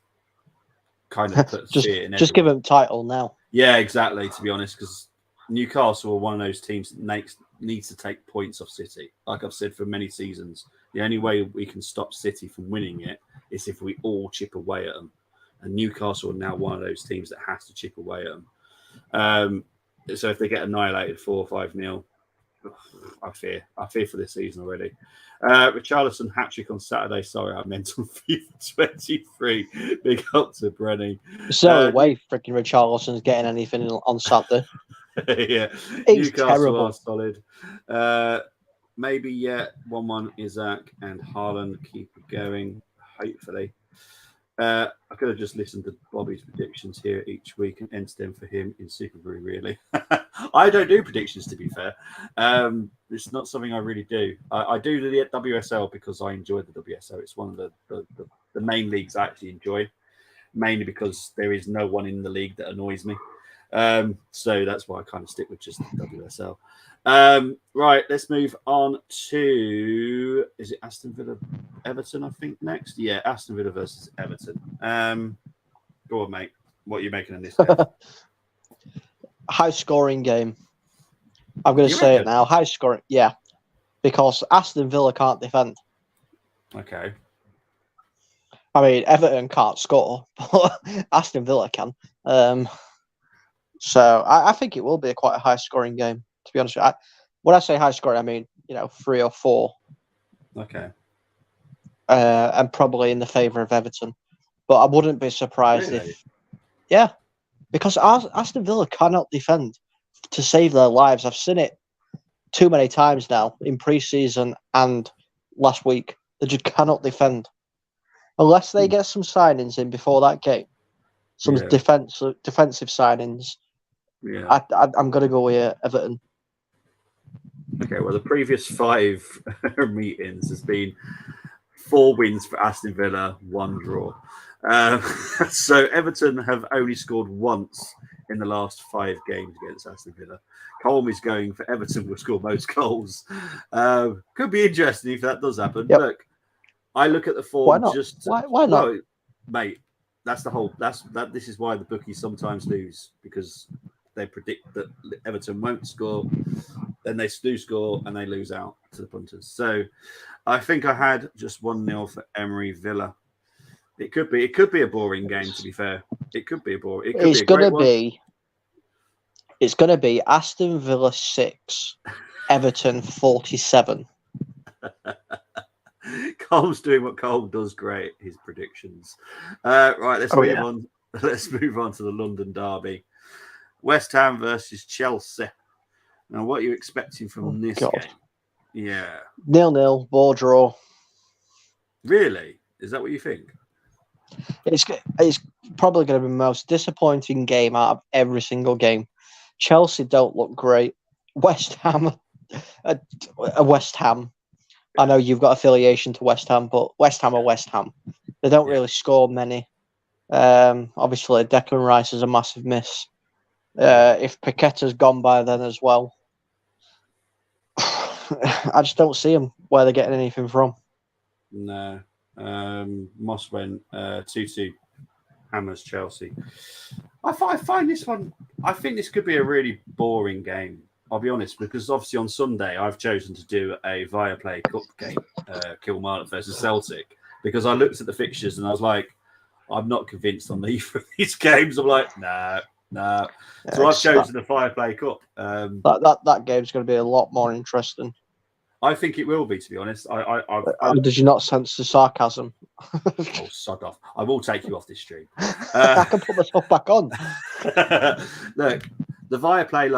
kind of puts fear in just give them title now. Yeah, exactly. To be honest, because Newcastle are one of those teams that needs to take points off City. Like I've said for many seasons, the only way we can stop City from winning it is if we all chip away at them. And Newcastle are now one of those teams that has to chip away at them. So if they get annihilated 4-5-0, I fear for this season already. Richarlison hat-trick on Saturday. Sorry, I meant on FIFA 23. Big up to Brenny. There's no way freaking Richarlison's getting anything on Saturday. Yeah, He's Newcastle terrible. are solid. Maybe 1-1 Isaac and Haaland keep it going. Hopefully. I could have just listened to Bobby's predictions here each week and entered them for him in Super Brew, really. I don't do predictions, to be fair. It's not something I really do. I do the WSL because I enjoy the WSL. It's one of the main leagues I actually enjoy, mainly because there is no one in the league that annoys me. So that's why I kind of stick with just the WSL. Right, let's move on to, is it Aston Villa Everton, I think, next? Yeah, Aston Villa versus Everton. Go on, mate. What are you making of this game? High scoring game. I'm going to say it now. High scoring, yeah. Because Aston Villa can't defend. Okay. I mean, Everton can't score, but Aston Villa can. So I think it will be quite a high scoring game, to be honest with you. When I say high scoring, I mean, 3 or 4. Okay. And probably in the favour of Everton. But I wouldn't be surprised if... Yeah, because Aston Villa cannot defend to save their lives. I've seen it too many times now in pre-season and last week. They just cannot defend. Unless they get some signings in before that game. Some defensive signings. Yeah. I'm going to go with Everton. Okay, well, the previous 5 meetings has been 4 wins for Aston Villa, 1 draw. So Everton have only scored once in the last 5 games against Aston Villa. Colm is going for Everton will score most goals. Could be interesting if that does happen. Yep. Look, I look at the form. Why not? Just Why not? Well, mate, that's the whole. That. This is why the bookies sometimes lose, because they predict that Everton won't score, then they do score and they lose out to the punters. So I think I had just 1-0 for Emery Villa. It could be a boring game, to be fair. It could be a boring. It's gonna be Aston Villa 6, Everton 47. Cole's doing what Cole does great, his predictions. Right, let's move on. Let's move on to the London derby. West Ham versus Chelsea. Now, what are you expecting from this game? Yeah. 0-0, ball draw. Really? Is that what you think? It's probably going to be the most disappointing game out of every single game. Chelsea don't look great. West Ham, West Ham. I know you've got affiliation to West Ham, but West Ham are West Ham. They don't really score many. Obviously, Declan Rice is a massive miss. If Paqueta's gone by then as well, I just don't see them where they're getting anything from. No. Moss went 2-2 Hammers Chelsea. I find this one, I think this could be a really boring game. I'll be honest, because obviously on Sunday I've chosen to do a Viaplay Cup game, Kilmarnock versus Celtic, because I looked at the fixtures and I was like, I'm not convinced on either of these games. I'm like, no. So I've chosen the Viaplay Cup. That game's going to be a lot more interesting. I think it will be, to be honest. Did you not sense the sarcasm? Oh, sod off. I will take you off this stream. I can put myself back on. Look, the Viaplay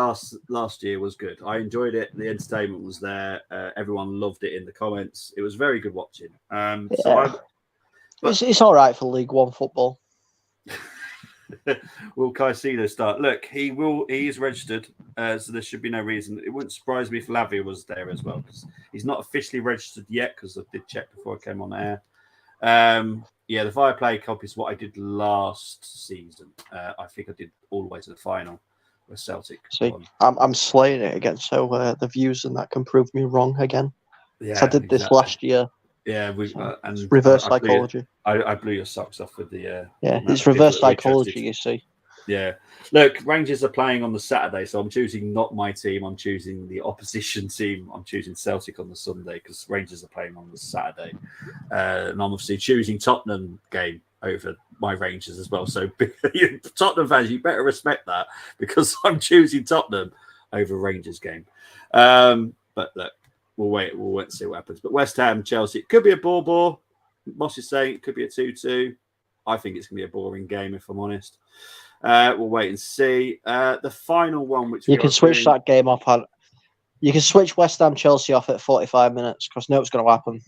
last year was good. I enjoyed it. The entertainment was there. Everyone loved it in the comments. It was very good watching. It's all right for League One football. Will Caicedo start? Look, he is registered, so there should be no reason. It wouldn't surprise me if Lavia was there as well, because he's not officially registered yet, because I did check before I came on air. The Viaplay Cup is what I did last season. I think I did all the way to the final with Celtic. See, I'm slaying it again, so the views and that can prove me wrong again. Yeah, I did this last year. Yeah, and reverse psychology. I blew your socks off with the. It's reverse psychology, you see. Yeah, look, Rangers are playing on the Saturday, so I'm choosing not my team. I'm choosing the opposition team. I'm choosing Celtic on the Sunday because Rangers are playing on the Saturday, and I'm obviously choosing Tottenham game over my Rangers as well. So Tottenham fans, you better respect that because I'm choosing Tottenham over Rangers game. But look. We'll wait and see what happens. But West Ham, Chelsea, it could be a ball. Moss is saying it could be a 2-2. I think it's going to be a boring game, if I'm honest. We'll wait and see. The final one, which you can switch that game off. You can switch West Ham, Chelsea off at 45 minutes because no, it's going to happen.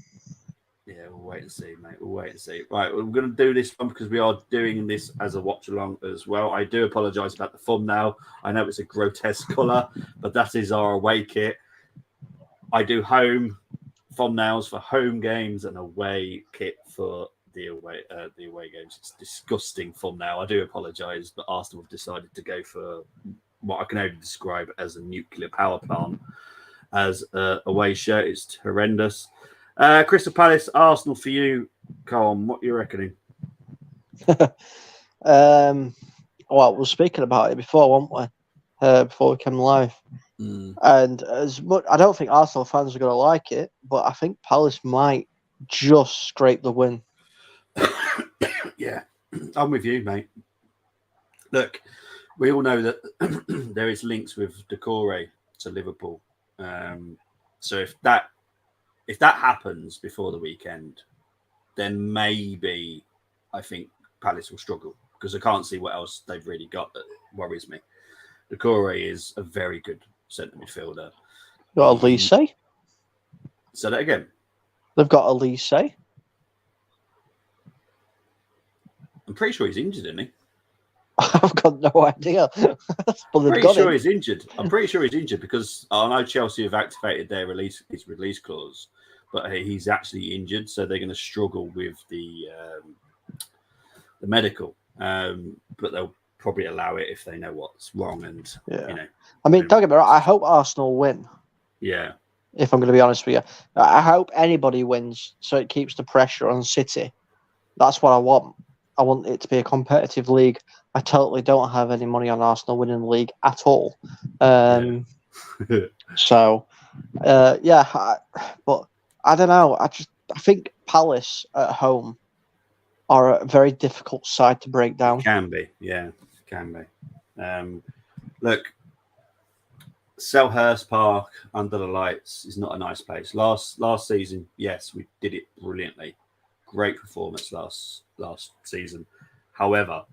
Yeah, we'll wait and see, mate. We'll wait and see. Right, we're going to do this one because we are doing this as a watch along as well. I do apologise about the thumbnail. I know it's a grotesque colour, but that is our away kit. I do home thumbnails for home games and away kit for the away games. It's a disgusting thumbnail. I do apologise, but Arsenal have decided to go for what I can only describe as a nuclear power plant as a away shirt. It's horrendous. Crystal Palace, Arsenal for you, Colm. What are you reckoning? Well, we were speaking about it before, weren't we? Before we came live. And as much, I don't think Arsenal fans are going to like it, but I think Palace might just scrape the win. Yeah, I'm with you, mate. Look, we all know that there is links with Decore to Liverpool. So if that happens before the weekend, then maybe I think Palace will struggle because I can't see what else they've really got that worries me. Decore is a very good centre midfielder. Got Elise. Say that again. They've got Elise. I'm pretty sure he's injured, isn't he? I've got no idea. I'm pretty sure he's injured. I'm pretty sure he's injured because I know Chelsea have activated his release clause. but he's actually injured, so they're going to struggle with the medical. But they'll probably allow it if they know what's wrong, and I mean, don't get me wrong. I hope Arsenal win. Yeah. If I'm going to be honest with you, I hope anybody wins, so it keeps the pressure on City. That's what I want. I want it to be a competitive league. I totally don't have any money on Arsenal winning the league at all. So, but I don't know. I think Palace at home are a very difficult side to break down. It can be, yeah, it can be. Look, Selhurst Park under the lights is not a nice place. Last season, yes, we did it brilliantly. Great performance last season. However,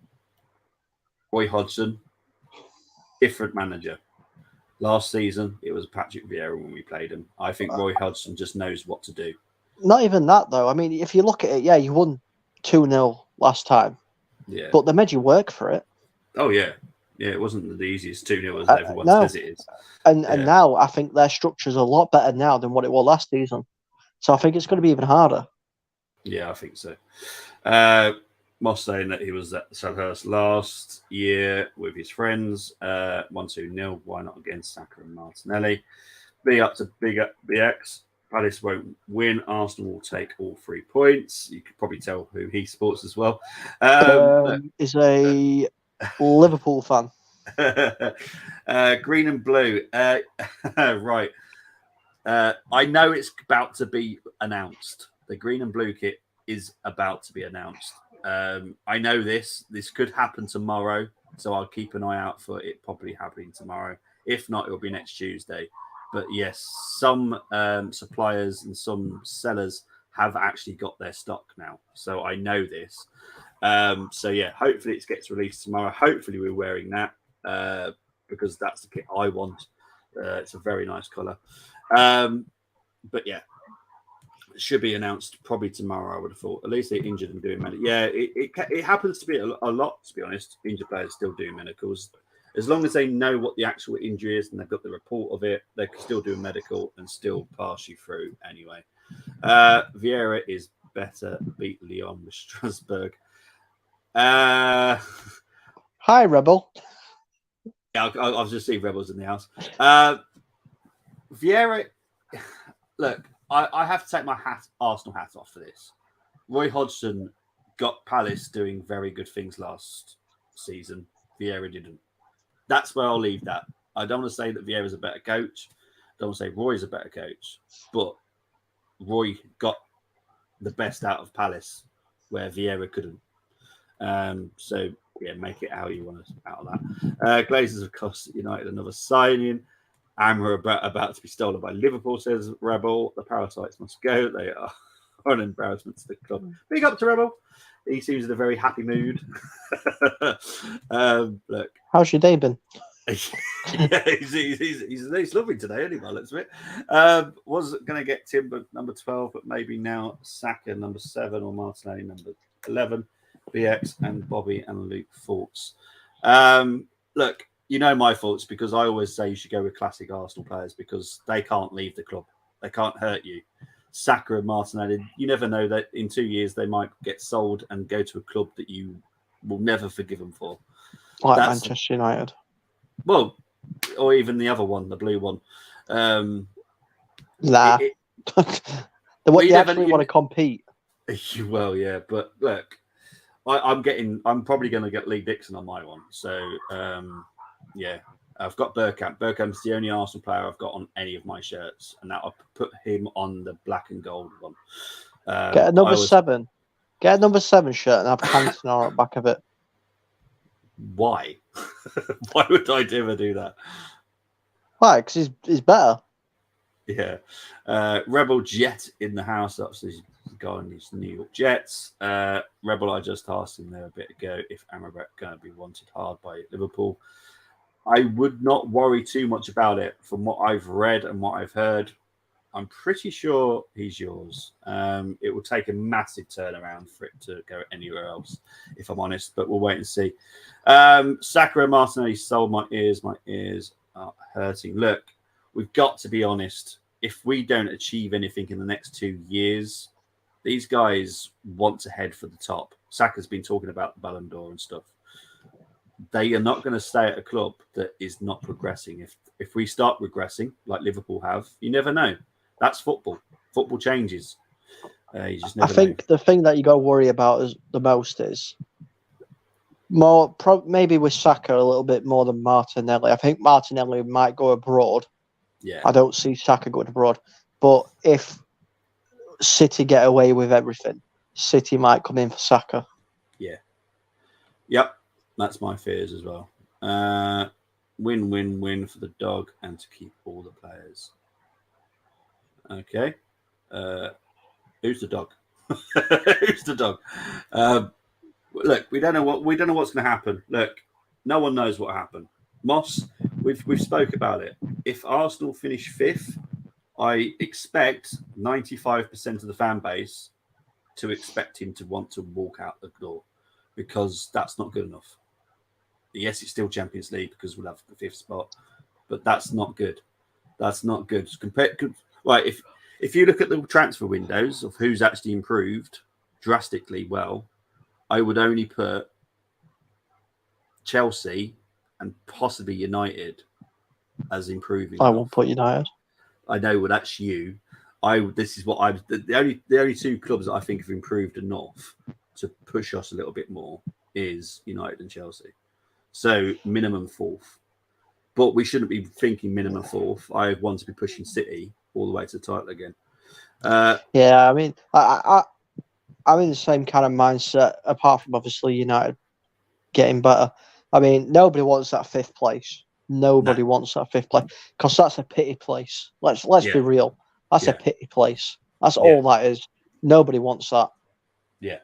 Roy Hodgson, different manager. Last season, it was Patrick Vieira when we played him. I think Roy Hodgson just knows what to do. Not even that, though. I mean, if you look at it, you won 2-0 last time. Yeah. But they made you work for it. Oh, yeah. Yeah, it wasn't the easiest 2-0 as everyone says it is. And now I think their structure's a lot better now than what it was last season. So I think it's going to be even harder. Yeah, I think so. Moss saying that he was at Selhurst last year with his friends. 1-2-0. Why not against Saka and Martinelli? Big up to BX. Palace won't win. Arsenal will take all 3 points. You could probably tell who he supports as well. Is a Liverpool fan. Green and blue. Right. I know it's about to be announced. The green and blue kit is about to be announced. I know this. This could happen tomorrow, so I'll keep an eye out for it probably happening tomorrow. If not, it'll be next Tuesday. But yes, some suppliers and some sellers have actually got their stock now. So I know this. So yeah, hopefully it gets released tomorrow. Hopefully we're wearing that because that's the kit I want. It's a very nice colour. But yeah, it should be announced probably tomorrow, I would have thought. At least they're injured and doing medical. Yeah, it happens to be a lot, to be honest. Injured players still do medicals. As long as they know what the actual injury is and they've got the report of it, they can still do a medical and still pass you through anyway. Vieira is better. Beat Lyon with Strasbourg. Hi, Rebel. Yeah, I've just seen Rebels in the house. Vieira, look, I have to take my Arsenal hat off for this. Roy Hodgson got Palace doing very good things last season. Vieira didn't. That's where I'll leave that. I don't want to say that Vieira's a better coach. I don't want to say Roy's a better coach. But Roy got the best out of Palace where Vieira couldn't. So, yeah, make it how you want to out of that. Glazers have cost United another signing. Amra about to be stolen by Liverpool, says Rebel. The Parasites must go. They are an embarrassment to the club. Big up to Rebel. He seems in a very happy mood. Look, how's your day been? Yeah, he's lovely today, anyway. Let's admit. Was going to get Timber number 12, but maybe now Saka number 7 or Martinelli number 11. BX and Bobby and Luke thoughts. Look, you know my thoughts because I always say you should go with classic Arsenal players because they can't leave the club. They can't hurt you. Saka and Martinelli, you never know that in 2 years they might get sold and go to a club that you will never forgive them for. Like Manchester United. Well, or even the other one, the blue one. They actually want to compete. Well, yeah, but look, I'm probably going to get Lee Dixon on my one. So, yeah, I've got Bergkamp. Bergkamp's the only Arsenal player I've got on any of my shirts, and that I'll put him on the black and gold one. Get a number 7. Get a number 7 shirt and have Cantona at the back of it. Why? Why would I ever do that? Why? Because he's better. Yeah. Rebel Jet in the house. Obviously, he's going these New York Jets. Rebel, I just asked him there a bit ago if Amrabat going to be wanted hard by Liverpool. I would not worry too much about it. From what I've read and what I've heard, I'm pretty sure he's yours. It will take a massive turnaround for it to go anywhere else, if I'm honest, but we'll wait and see. Saka and Martinelli sold my ears. My ears are hurting. Look, we've got to be honest. if we don't achieve anything in the next 2 years, these guys want to head for the top. Saka's been talking about the Ballon d'Or and stuff. They are not going to stay at a club that is not progressing. If we start regressing, like Liverpool have, you never know. That's football. Football changes. You just never I think know. the thing that you got to worry about is the most is more maybe with Saka a little bit more than Martinelli. I think Martinelli might go abroad. Yeah. I don't see Saka going abroad. But if City get away with everything, City might come in for Saka. Yeah. Yep. That's my fears as well. Win for the dog and to keep all the players. Okay. Who's the dog? Who's the dog? Look, we don't know what's going to happen. Look, no one knows what happened. Moss, we've spoke about it. If Arsenal finish fifth, I expect 95% of the fan base to expect him to want to walk out the door because that's not good enough. Yes, it's still Champions League because we'll have the fifth spot, but that's not good. That's not good. Right, if you look at the transfer windows of who's actually improved drastically well, I would only put Chelsea and possibly United as improving. I won't put United. I know, well, that's you. This is what I'm. The only two clubs that I think have improved enough to push us a little bit more is United and Chelsea. So minimum fourth, but we shouldn't be thinking minimum fourth. I want to be pushing City all the way to the title again. Yeah, I mean, I'm in the same kind of mindset. Apart from obviously United getting better, I mean, nobody wants that fifth place. Nobody wants that fifth place because that's a pity place. Let's be real. That's a pity place. That's all that is. Nobody wants that. Yeah.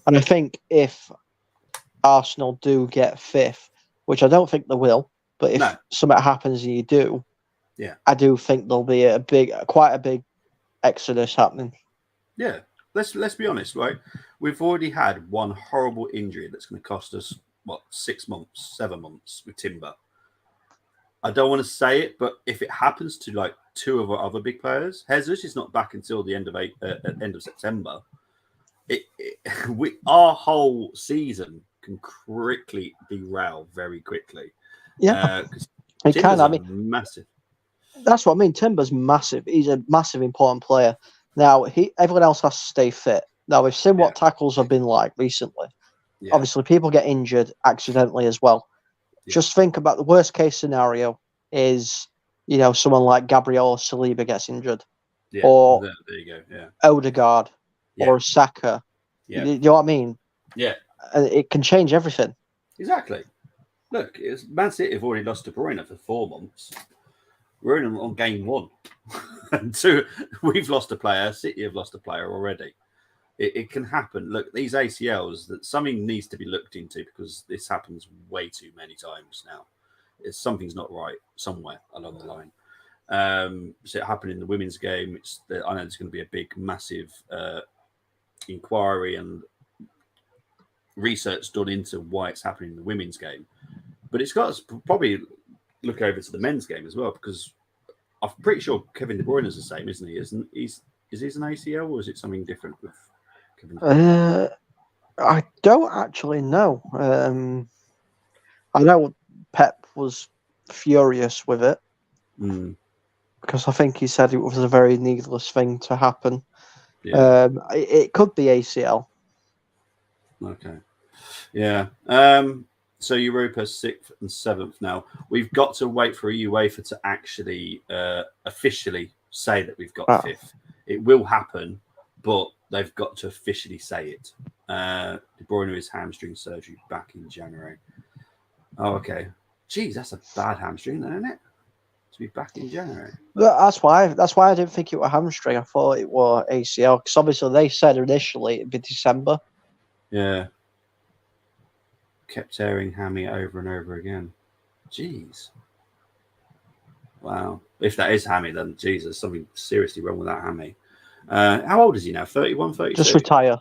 And I think if Arsenal do get fifth, which I don't think they will, but if something happens and you do, I do think there'll be quite a big exodus happening. Yeah. Let's be honest, right? We've already had one horrible injury that's going to cost us 6 months, 7 months with Timber. I don't want to say it, but if it happens to like two of our other big players, Jesus is not back until the end of September. Our whole season can quickly derail very quickly. Yeah, it can. I mean, massive. That's what I mean. Timber's massive. He's a massive, important player. Now, everyone else has to stay fit. Now, we've seen what tackles have been like recently. Yeah. Obviously, people get injured accidentally as well. Yeah. Just think about the worst case scenario is, someone like Gabriel or Saliba gets injured. Yeah. Or there you go. Yeah. Odegaard or Saka. Yeah. You know what I mean? Yeah. And it can change everything. Exactly. Look, Man City have already lost De Bruyne for 4 months. We're on game 1. And 2, we've lost a player. City have lost a player already. It can happen. Look, these ACLs, that something needs to be looked into because this happens way too many times now. Something's not right somewhere along the line. So it happened in the women's game. I know there's going to be a big, massive inquiry and research done into why it's happening in the women's game. But it's got to probably look over to the men's game as well because I'm pretty sure Kevin De Bruyne is the same, isn't he? Is he an ACL or is it something different with Kevin De Bruyne? I don't actually know. I know Pep was furious with it because I think he said it was a very needless thing to happen. Yeah. It could be ACL. Okay. Yeah. So Europa 6th and 7th now. We've got to wait for UEFA to actually officially say that we've got 5th. It will happen, but they've got to officially say it. De Bruyne is hamstring surgery back in January. Oh, okay. Geez, that's a bad hamstring, then, isn't it? To be back in January. That's why I didn't think it was hamstring. I thought it was ACL because obviously they said initially it'd be December. Yeah. Kept tearing hammy over and over again. Jeez. Wow. If that is hammy, then Jesus, something seriously wrong with that hammy. How old is he now? 31, 32? Just retire.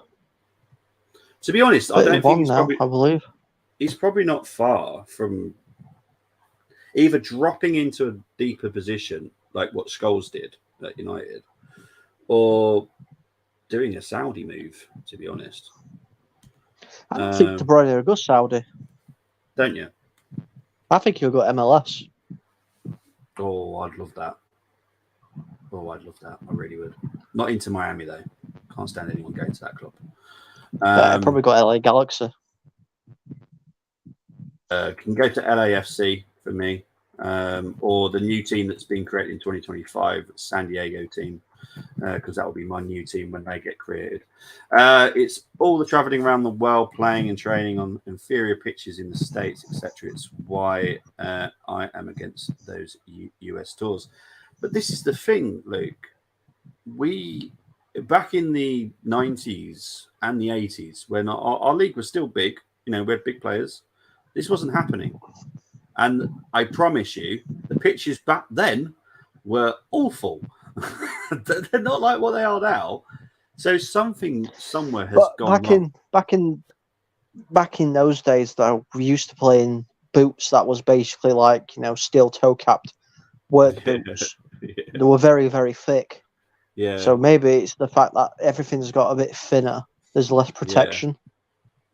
To be honest, I don't think he's I believe. He's probably not far from... either dropping into a deeper position like what Scholes did at United, or doing a Saudi move. To be honest, I think De Bruyne will go Saudi. don't you? I think he'll go MLS. Oh, I'd love that. Oh, I'd love that. I really would. Not into Miami though. Can't stand anyone going to that club. I'd probably go LA Galaxy. Can go to LAFC for me, or the new team that's been created in 2025, San Diego team, because that will be my new team when they get created. It's all the traveling around the world, playing and training on inferior pitches in the States, etc. It's why I am against those US tours. But this is the thing, Luke. We, back in the 90s and the 80s, when our league was still big, we had big players, this wasn't happening. And I promise you, the pitches back then were awful. They're not like what they are now. So something somewhere has gone wrong. Back in those days, though, we used to play in boots that was basically like steel toe capped work boots. Yeah. They were very, very thick. Yeah. So maybe it's the fact that everything's got a bit thinner. There's less protection.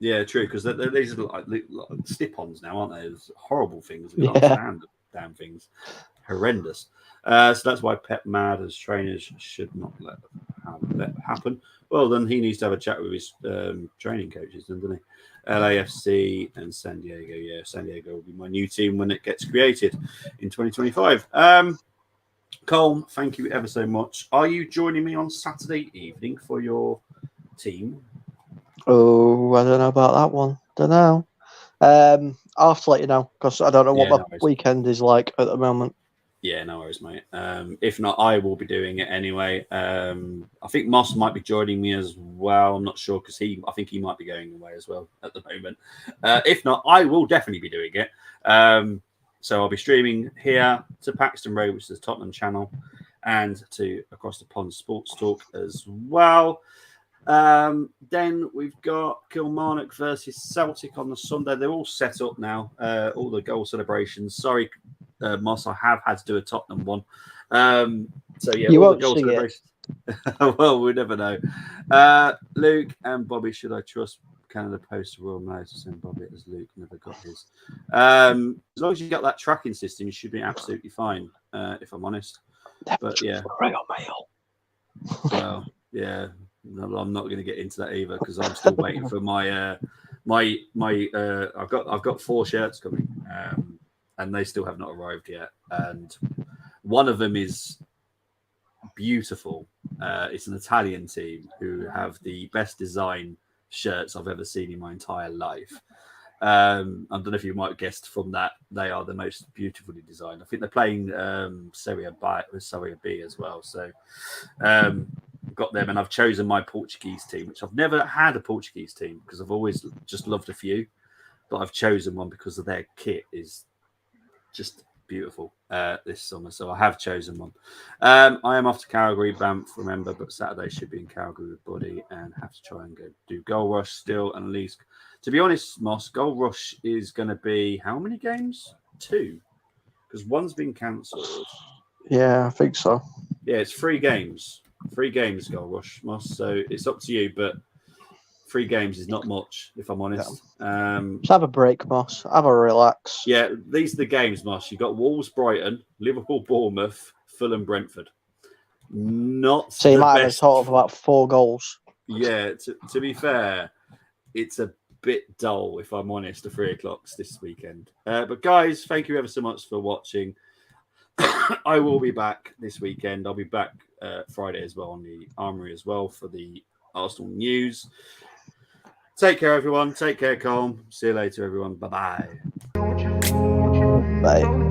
Yeah, true. Because these are like slip-ons now, aren't they? There's horrible things. We can't stand damn things. Horrendous. So that's why Pep Mad as trainers should not let happen. Well, then he needs to have a chat with his training coaches, doesn't he? LAFC and San Diego. Yeah, San Diego will be my new team when it gets created in 2025. Colm, thank you ever so much. Are you joining me on Saturday evening for your team? Oh, I don't know about that one. Don't know. I'll have to let you know because I don't know what the weekend is like at the moment. Yeah, no worries, mate. If not, I will be doing it anyway. I think Moss might be joining me as well. I'm not sure because I think he might be going away as well at the moment. If not, I will definitely be doing it. So I'll be streaming here to Paxton Road, which is the Tottenham channel, and to Across the Pond Sports Talk as well. Then we've got Kilmarnock versus Celtic on the Sunday. They're all set up now. All the goal celebrations. Sorry, Moss, I have had to do a Tottenham one. So yeah, you all won't the goal see celebrations. Well, we never know. Luke and Bobby, should I trust Canada Post Royal Mail to send Bobby as Luke never got his? As long as you got that tracking system, you should be absolutely fine. If I'm honest, but yeah, Royal Mail. Well, yeah. No, I'm not going to get into that either because I'm still waiting for my I've got 4 shirts coming, and they still have not arrived yet. And one of them is beautiful. It's an Italian team who have the best design shirts I've ever seen in my entire life. I don't know if you might have guessed from that they are the most beautifully designed. I think they're playing Serie B as well. So. Got them, and I've chosen my Portuguese team, which I've never had a Portuguese team because I've always just loved a few, but I've chosen one because of their kit is just beautiful this summer. So I have chosen one. I am off to Calgary, Banff, remember, but Saturday should be in Calgary with Buddy and have to try and go do Gold Rush still. And at least, to be honest, Moss, Gold Rush is going to be how many games? 2, because one's been cancelled. Yeah, I think so. Yeah, it's 3 games. 3 games, Gold Rush, Moss. So it's up to you, but 3 games is not much, if I'm honest. Just have a break, Moss. Have a relax. Yeah, these are the games, Moss. You've got Wolves, Brighton, Liverpool, Bournemouth, Fulham, Brentford. Not so you might best. have a total of about 4 goals. Yeah, to be fair, it's a bit dull, if I'm honest, the 3 o'clocks this weekend. But guys, thank you ever so much for watching. I will be back this weekend. I'll be back Friday as well on the Armory as well for the Arsenal news. Take care, everyone. Take care, Colm. See you later, everyone. Bye-bye. Bye.